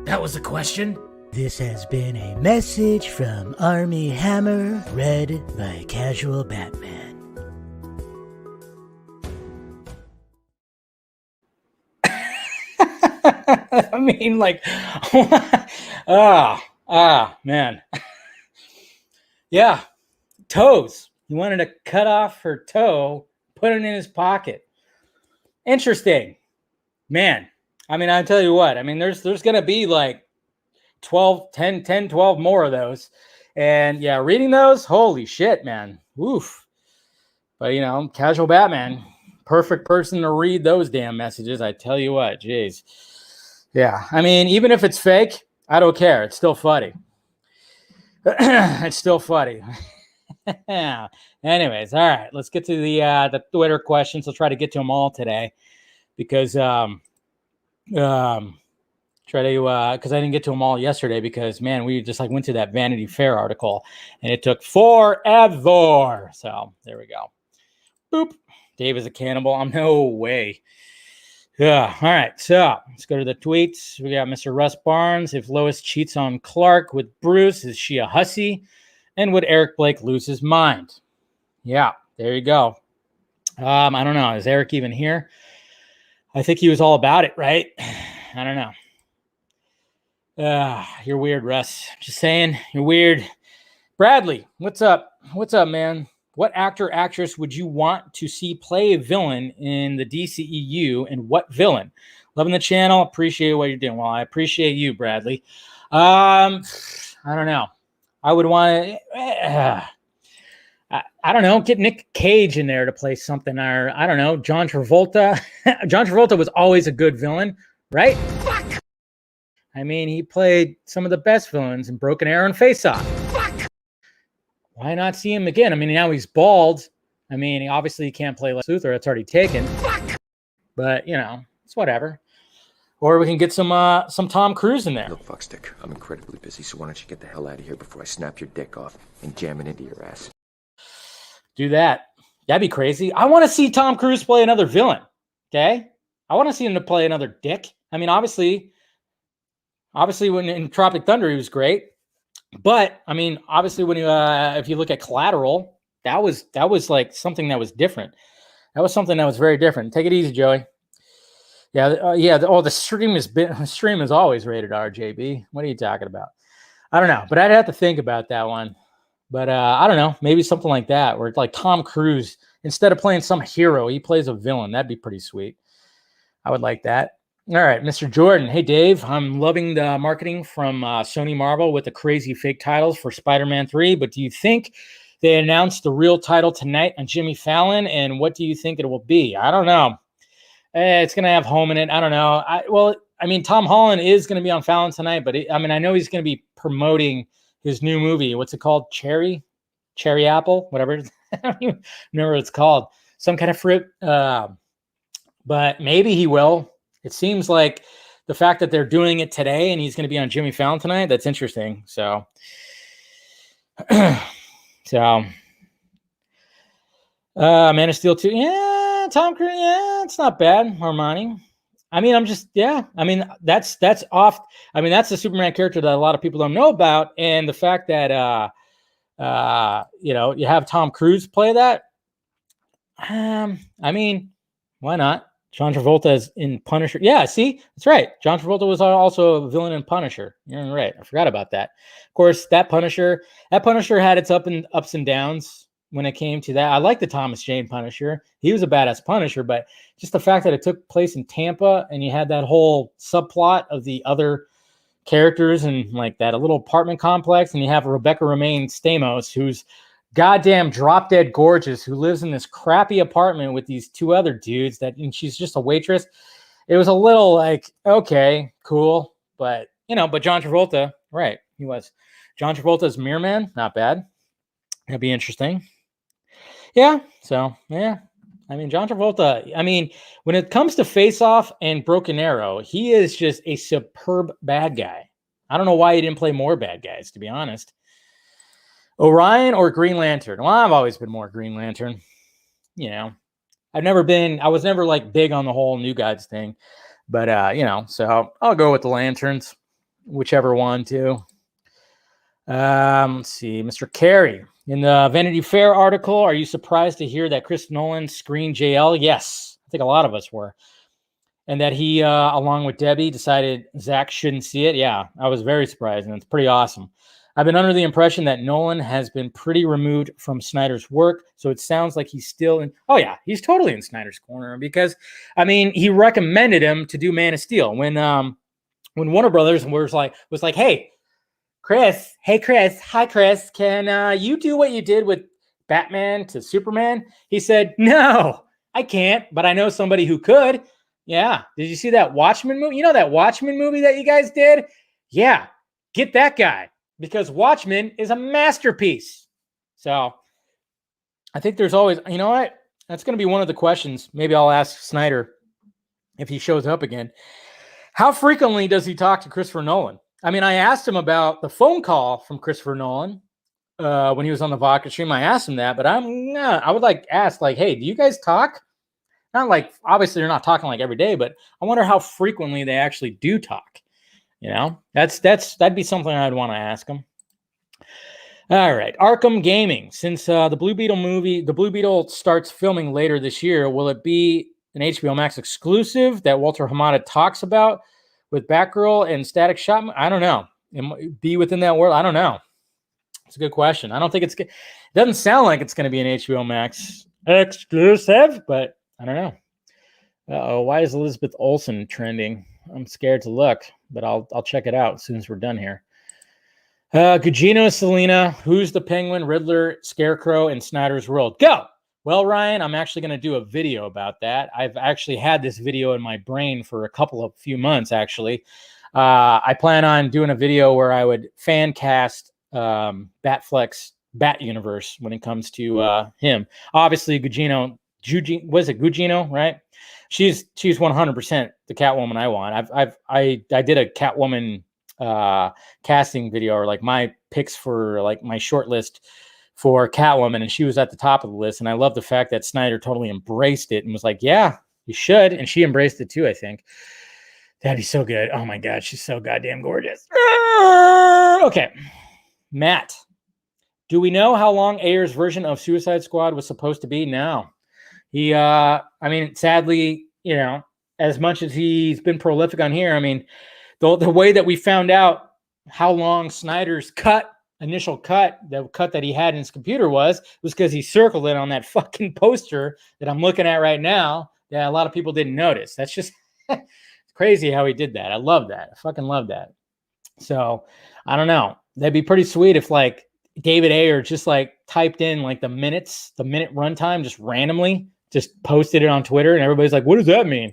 That was the question? This has been a message from Army Hammer, read by Casual Batman. I mean, like, man. Yeah, toes. He wanted to cut off her toe, put it in his pocket. Interesting. Man, I mean, I'll tell you what. I mean, there's going to be like 12 more of those. And yeah, reading those, holy shit, man. Oof. But, Casual Batman, perfect person to read those damn messages. I tell you what, geez. Yeah, I mean, even if it's fake, I don't care. It's still funny. It's still funny. Anyways, all right, let's get to the Twitter questions. I'll try to get to them all today because because I didn't get to them all yesterday because, man, we just went to that Vanity Fair article and it took forever. So there we go. Boop. Dave is a cannibal. I'm no way. Yeah. All right. So let's go to the tweets. We got Mr. Russ Barnes. If Lois cheats on Clark with Bruce, is she a hussy? And would Eric Blake lose his mind? Yeah. There you go. I don't know. Is Eric even here? I think he was all about it, right? I don't know. You're weird, Russ. Just saying. You're weird. Bradley, what's up? What's up, man? What actor, actress would you want to see play a villain in the DCEU, and what villain? Loving the channel. Appreciate what you're doing. Well, I appreciate you, Bradley. I don't know. I would want to, I don't know, get Nick Cage in there to play something. Or, I don't know, John Travolta. John Travolta was always a good villain, right? Fuck. I mean, he played some of the best villains in Broken Arrow and Face Off. Why not see him again? I mean, now he's bald. I mean, obviously he can't play Lex Luthor. That's already taken. But, it's whatever. Or we can get some Tom Cruise in there. Look, fuckstick, I'm incredibly busy, so why don't you get the hell out of here before I snap your dick off and jam it into your ass? Do that. That'd be crazy. I want to see Tom Cruise play another villain. Okay? I want to see him to play another dick. I mean, obviously when in Tropic Thunder, he was great. But I mean, obviously, when you if you look at Collateral, that was like something that was different. That was something that was very different. Take it easy, Joey. Yeah, the stream is always rated R, JB. What are you talking about? I don't know, but I'd have to think about that one. But I don't know, maybe something like that, where it's like Tom Cruise, instead of playing some hero, he plays a villain. That'd be pretty sweet. I would like that. All right, Mr. Jordan. Hey, Dave. I'm loving the marketing from Sony Marvel with the crazy fake titles for Spider-Man 3, but do you think they announced the real title tonight on Jimmy Fallon, and what do you think it will be? I don't know. It's going to have home in it. I don't know. I mean, Tom Holland is going to be on Fallon tonight, but I know he's going to be promoting his new movie. What's it called? Cherry Apple? Whatever. I don't even remember what it's called. Some kind of fruit. But maybe he will. It seems like the fact that they're doing it today and he's going to be on Jimmy Fallon tonight, that's interesting. So, Man of Steel 2. Yeah, Tom Cruise. Yeah, it's not bad. Armani. I mean, I'm just, yeah. I mean, that's off. I mean, that's the Superman character that a lot of people don't know about. And the fact that, you have Tom Cruise play that. I mean, why not? John Travolta is in Punisher. Yeah, see, that's right. John Travolta was also a villain in Punisher. You're right. I forgot about that. Of course, that Punisher had its ups and downs when it came to that. I like the Thomas Jane Punisher. He was a badass Punisher, but just the fact that it took place in Tampa and you had that whole subplot of the other characters and like that a little apartment complex, and you have Rebecca Romaine Stamos, who's goddamn drop dead gorgeous, who lives in this crappy apartment with these two other dudes and she's just a waitress. It was a little like, okay, cool. But John Travolta, right. He was John Travolta's Mirror Man. Not bad. That'd be interesting. Yeah. So yeah. I mean, John Travolta, I mean, when it comes to Face Off and Broken Arrow, he is just a superb bad guy. I don't know why he didn't play more bad guys, to be honest. Orion or Green Lantern? Well, I've always been more Green Lantern. I was never like big on the whole New Gods thing, but so I'll go with the Lanterns, whichever one too. Let's see, Mr. Carey in the Vanity Fair article. Are you surprised to hear that Chris Nolan screened JL? Yes, I think a lot of us were, and that he, along with Debbie, decided Zach shouldn't see it. Yeah, I was very surprised, and it's pretty awesome. I've been under the impression that Nolan has been pretty removed from Snyder's work, so it sounds like he's still in. Oh yeah, he's totally in Snyder's corner because, I mean, he recommended him to do Man of Steel when Warner Brothers was like, hey Chris, hi Chris, can you do what you did with Batman to Superman? He said, no, I can't, but I know somebody who could. Yeah, did you see that Watchmen movie? You know that Watchmen movie that you guys did? Yeah, get that guy. Because Watchmen is a masterpiece. So I think there's always, you know what? That's going to be one of the questions. Maybe I'll ask Snyder if he shows up again. How frequently does he talk to Christopher Nolan? I mean, I asked him about the phone call from Christopher Nolan when he was on the Vodka stream. I asked him that, but I would ask, hey, do you guys talk? Not like, obviously they're not talking like every day, but I wonder how frequently they actually do talk. That'd be something I'd want to ask him. All right, Arkham Gaming. Since the Blue Beetle starts filming later this year, will it be an HBO Max exclusive that Walter Hamada talks about with Batgirl and Static Shock? I don't know. Be within that world? I don't know. It's a good question. I don't think it doesn't sound like it's going to be an HBO Max exclusive, but I don't know. Why is Elizabeth Olsen trending? I'm scared to look, but I'll check it out as soon as we're done here. Gugino, Selena, who's the Penguin, Riddler, Scarecrow, and Snyder's World? Go! Well, Ryan, I'm actually going to do a video about that. I've actually had this video in my brain for a few months, actually. I plan on doing a video where I would fan cast Batfleck's Bat Universe when it comes to him. Obviously, Gugino, right? She's 100% the Catwoman I want. I did a Catwoman casting video, or like my picks for like my short list for Catwoman, and she was at the top of the list. And I love the fact that Snyder totally embraced it and was like, yeah, you should. And she embraced it too, I think. That'd be so good. Oh my God, she's so goddamn gorgeous. Okay, Matt, do we know how long Ayer's version of Suicide Squad was supposed to be? No. He, I mean, sadly, as much as he's been prolific on here, I mean, the way that we found out how long Snyder's initial cut, the cut that he had in his computer was because he circled it on that fucking poster that I'm looking at right now. Yeah, a lot of people didn't notice. That's just it's crazy how he did that. I love that. I fucking love that. So I don't know. That'd be pretty sweet if like David Ayer just like typed in like the minute runtime just randomly, just posted it on Twitter, and everybody's like, what does that mean?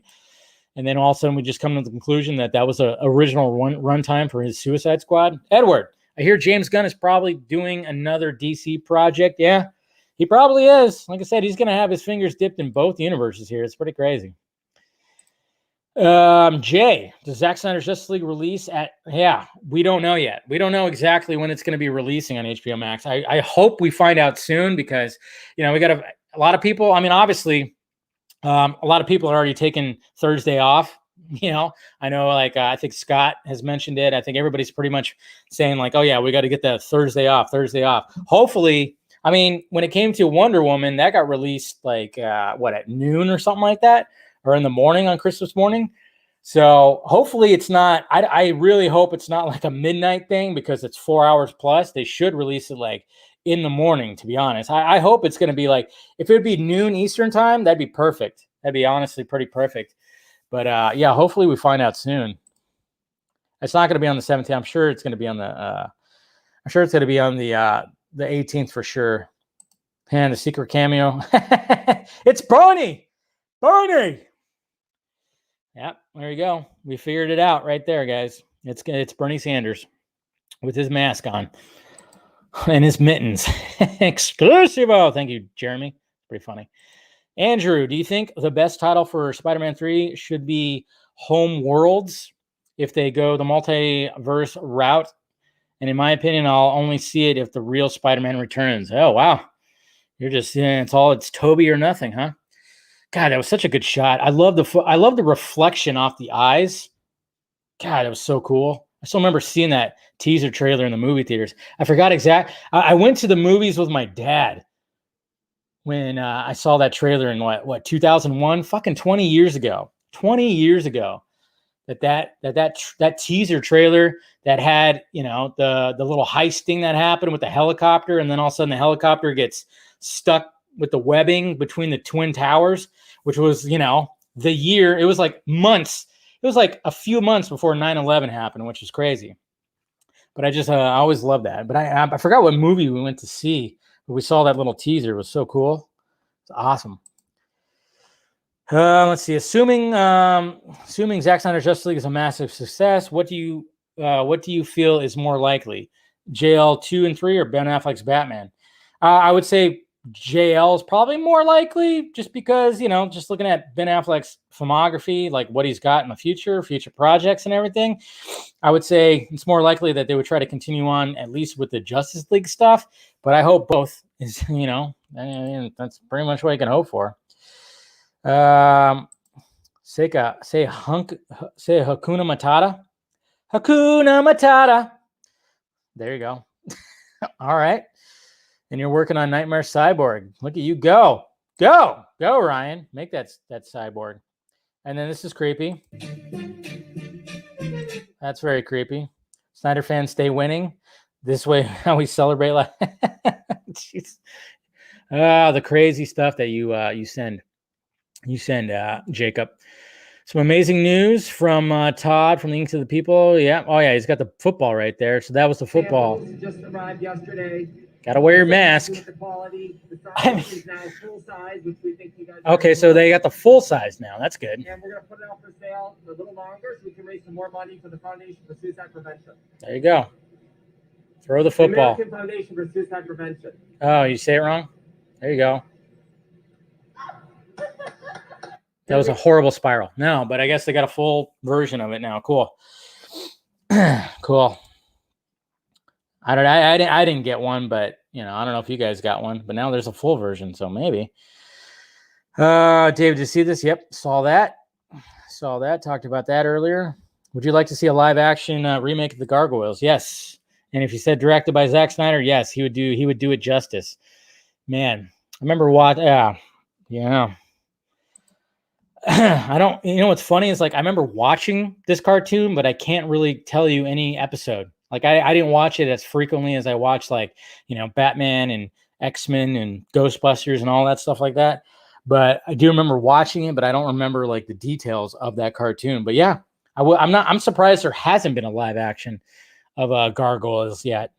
And then all of a sudden we just come to the conclusion that was an original runtime for his Suicide Squad. Edward, I hear James Gunn is probably doing another DC project. Yeah, he probably is. Like I said, he's going to have his fingers dipped in both universes here. It's pretty crazy. Jay, does Zack Snyder's Justice League release at? Yeah, we don't know yet. We don't know exactly when it's going to be releasing on HBO Max. I hope we find out soon because, we got a lot of people. I mean, obviously, a lot of people are already taking Thursday off I know, like, I think Scott has mentioned it. I think everybody's pretty much saying, like, oh, yeah, we got to get that Thursday off. Hopefully, I mean, when it came to Wonder Woman, that got released, like, at noon or something like that, or in the morning on Christmas morning. So hopefully it's not, I really hope it's not like a midnight thing, because it's 4 hours plus. They should release it, like, in the morning, to be honest. I hope it's going to be like, if it would be noon Eastern time, that'd be perfect. That'd be honestly pretty perfect. But yeah, hopefully we find out soon. It's not going to be on the 17th. I'm sure it's going to be on the 18th for sure. And the secret cameo. It's Bernie. Yep, there you go. We figured it out right there, guys. It's Bernie Sanders with his mask on and his mittens. Exclusivo. Thank you, Jeremy. Pretty funny. Andrew, do you think the best title for Spider-Man 3 should be Home Worlds if they go the multiverse route? And in my opinion, I'll only see it if the real Spider-Man returns. Oh, wow. You're just, it's Toby or nothing, huh? God, that was such a good shot. I love the reflection off the eyes. God, that was so cool. I still remember seeing that teaser trailer in the movie theaters. I forgot I went to the movies with my dad when I saw that trailer in what 2001, fucking 20 years ago. 20 years ago. That teaser trailer that had, the little heist thing that happened with the helicopter, and then all of a sudden the helicopter gets stuck with the webbing between the Twin Towers, which was, the year. It was like months. It was like a few months before 9/11 happened, which is crazy. But I just, I always loved that. But I forgot what movie we went to see. But we saw that little teaser. It was so cool. It's awesome. Let's see. Assuming Zack Snyder's Justice League is a massive success, what do you feel is more likely, JL 2 and 3 or Ben Affleck's Batman? I would say JL is probably more likely, just because, just looking at Ben Affleck's filmography, like what he's got in the future projects and everything, I would say it's more likely that they would try to continue on at least with the Justice League stuff. But I hope both is, that's pretty much what you can hope for. Say Hakuna Matata. Hakuna Matata. There you go. All right. And you're working on Nightmare Cyborg. Look at you go. Go, Ryan. Make that cyborg. And then this is creepy. That's very creepy. Snyder fans stay winning. This way, how we celebrate life. The crazy stuff that you send. Jacob. Some amazing news from Todd from the Ink to the People. Yeah. Oh, yeah. He's got the football right there. So that was the football. Just arrived yesterday. Got to wear your mask. Okay, so they got the full size now. That's good. And we're going to put it out for sale a little longer so we can raise some more money for the Foundation for Suicide Prevention. There you go. Throw the football. American Foundation for Suicide Prevention. Oh, you say it wrong? There you go. That was a horrible spiral. No, but I guess they got a full version of it now. Cool. Cool. I didn't get one, but I don't know if you guys got one, but now there's a full version, so maybe. Dave, did you see this? Yep, saw that. Talked about that earlier. Would you like to see a live action remake of the Gargoyles? Yes. And if you said directed by Zack Snyder, yes, he would do it justice. Man, I remember yeah. I don't, what's funny is, like, I remember watching this cartoon, but I can't really tell you any episode. Like, I didn't watch it as frequently as I watched, like, Batman and X-Men and Ghostbusters and all that stuff like that. But I do remember watching it, but I don't remember, like, the details of that cartoon. But yeah, I'm surprised there hasn't been a live action of Gargoyles yet.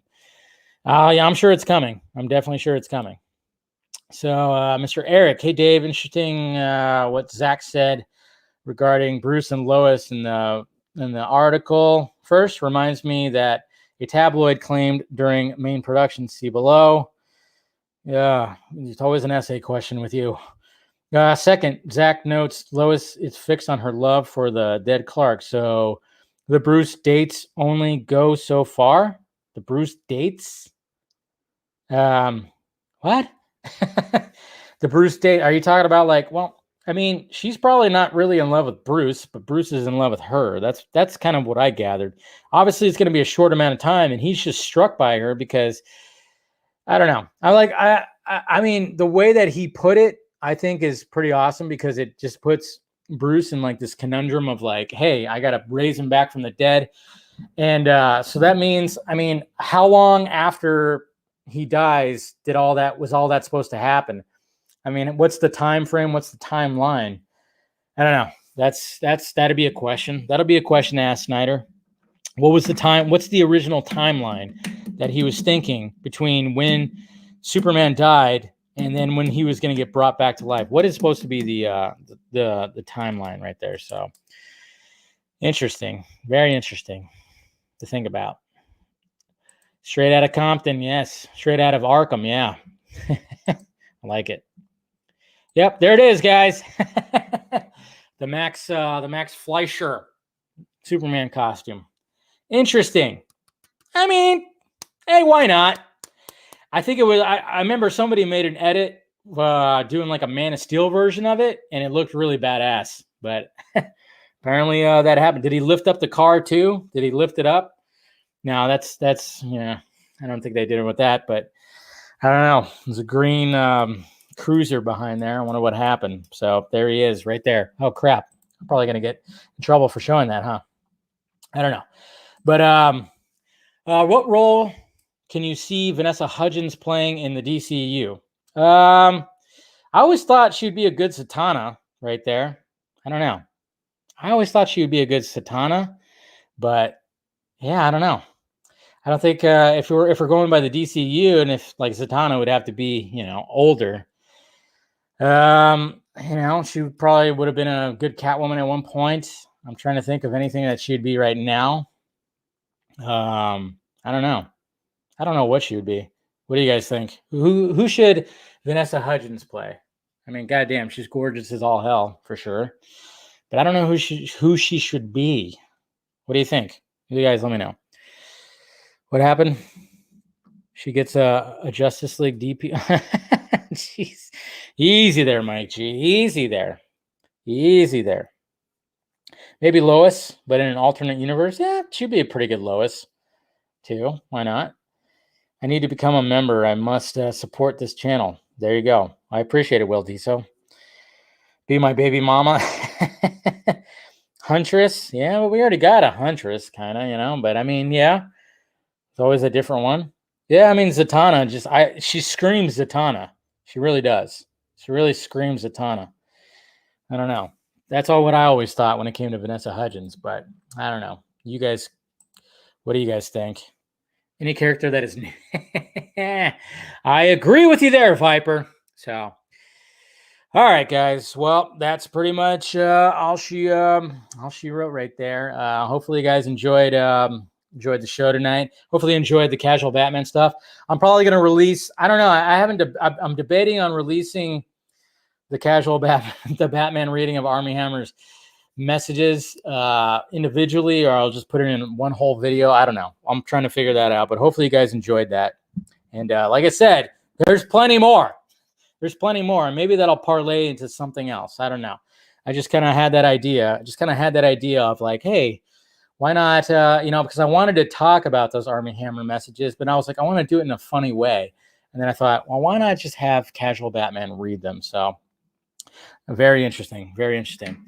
Yeah, I'm sure it's coming. I'm definitely sure it's coming. So, Mr. Eric, hey, Dave, interesting what Zach said regarding Bruce and Lois in the article. First, reminds me that a tabloid claimed during main production, see below. Yeah, it's always an essay question with you. Second, Zach notes Lois is fixed on her love for the dead Clark. So the Bruce dates only go so far? The Bruce dates? What? The Bruce date? Are you talking about, like, well, I mean, she's probably not really in love with Bruce, but Bruce is in love with her. That's kind of what I gathered. Obviously, it's going to be a short amount of time, and he's just struck by her because I don't know. I mean, the way that he put it, I think is pretty awesome because it just puts Bruce in like this conundrum of like, hey, I got to raise him back from the dead. And so that means, I mean, how long after he dies was all that supposed to happen? I mean, what's the time frame? What's the timeline? I don't know. That'd be a question. That'll be a question to ask Snyder. What was the time? What's the original timeline that he was thinking between when Superman died and then when he was going to get brought back to life? What is supposed to be the timeline right there? So interesting, very interesting to think about. Straight out of Compton, yes. Straight out of Arkham, yeah. I like it. Yep, there it is, guys. the Max Fleischer Superman costume. Interesting. I mean, hey, why not? I think it was. I remember somebody made an edit doing like a Man of Steel version of it, and it looked really badass. But apparently that happened. Did he lift up the car too? Did he lift it up? No, that's yeah. I don't think they did it with that, but I don't know. There's a green cruiser behind there. I wonder what happened. So there he is, right there. Oh crap! I'm probably gonna get in trouble for showing that, huh? I don't know. But what role can you see Vanessa Hudgens playing in the DCU? I always thought she'd be a good Satana right there. I don't know. I always thought she would be a good Satana, but yeah, I don't know. I don't think if we're going by the DCU and if like Satana would have to be, older, she probably would have been a good Catwoman at one point. I'm trying to think of anything that she'd be right now. I don't know. I don't know what she would be. What do you guys think? Who should Vanessa Hudgens play? I mean, goddamn, she's gorgeous as all hell for sure. But I don't know who she should be. What do you think? You guys let me know. What happened? She gets a Justice League DP. Jeez. Easy there, Mike G. Easy there. Easy there. Maybe Lois, but in an alternate universe. Yeah, she'd be a pretty good Lois, too. Why not? I need to become a member. I must support this channel. There you go. I appreciate it, Will Tiso. Be my baby mama. Huntress. Yeah, well, we already got a Huntress, kind of, But, I mean, yeah. It's always a different one. Yeah, I mean, Zatanna, she screams Zatanna. She really does. She really screams Zatanna. I don't know. That's all what I always thought when it came to Vanessa Hudgens, but I don't know. You guys, what do you guys think? Any character that is new. I agree with you there, Viper. So, all right, guys. Well, that's pretty much all she wrote right there. Hopefully, you guys enjoyed the show tonight. Hopefully, you enjoyed the casual Batman stuff. I'm probably going to release. I don't know. I'm debating on releasing the casual Batman reading of Armie Hammer's messages individually, or I'll just put it in one whole video. I don't know. I'm trying to figure that out, but hopefully you guys enjoyed that. And like I said, there's plenty more. There's plenty more, and maybe that'll parlay into something else. I don't know. I just kind of had that idea. Of like, hey, why not? Because I wanted to talk about those Armie Hammer messages, but I was like, I want to do it in a funny way. And then I thought, well, why not just have casual Batman read them? So very interesting. Very interesting.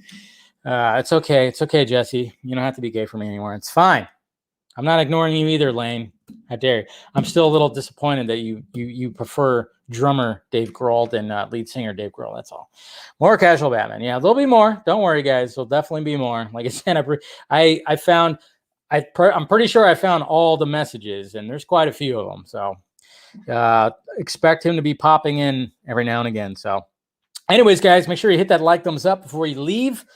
It's okay. It's okay, Jesse. You don't have to be gay for me anymore. It's fine. I'm not ignoring you either, Lane. How dare you? I'm still a little disappointed that you prefer drummer Dave Grohl than lead singer Dave Grohl. That's all. More casual Batman. Yeah, there'll be more. Don't worry, guys. There'll definitely be more. Like I said, I'm pretty sure I found all the messages, and there's quite a few of them. So expect him to be popping in every now and again. So anyways, guys, make sure you hit that like, thumbs up before you leave.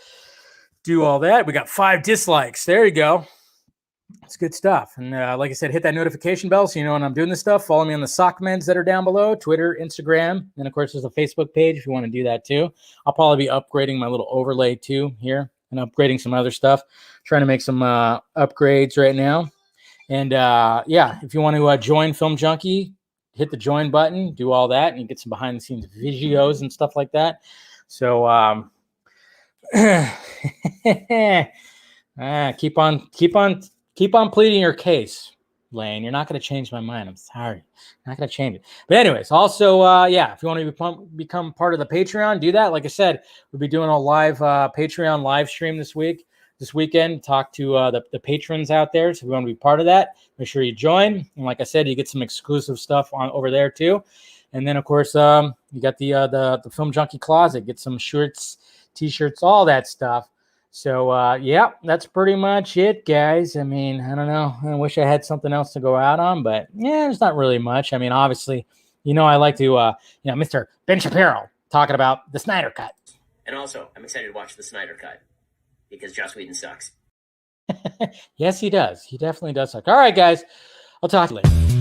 Do all that. We got 5 dislikes. There you go. It's good stuff. And like I said, hit that notification bell so you know when I'm doing this stuff. Follow me on the sock meds that are down below, Twitter, Instagram. And, of course, there's a Facebook page if you want to do that, too. I'll probably be upgrading my little overlay, too, here and upgrading some other stuff. Trying to make some upgrades right now. And, yeah, if you want to join Film Junkie, hit the join button, do all that, and you get some behind-the-scenes videos and stuff like that. So, Keep on pleading your case, Lane. You're not going to change my mind. I'm sorry. I'm not going to change it. But anyways, also, if you want to become part of the Patreon, do that. Like I said, we'll be doing a live Patreon live stream this weekend. Talk to the patrons out there. So if you want to be part of that, make sure you join. And like I said, you get some exclusive stuff on over there too. And then of course, you got the Film Junkie Closet. Get some shirts, t-shirts, all that stuff. So, that's pretty much it, guys. I mean, I don't know. I wish I had something else to go out on, but there's not really much. I mean, obviously, I like to, Mr. Ben Shapiro talking about the Snyder Cut. And also, I'm excited to watch the Snyder Cut because Joss Whedon sucks. Yes, he does. He definitely does suck. All right, guys. I'll talk to you later.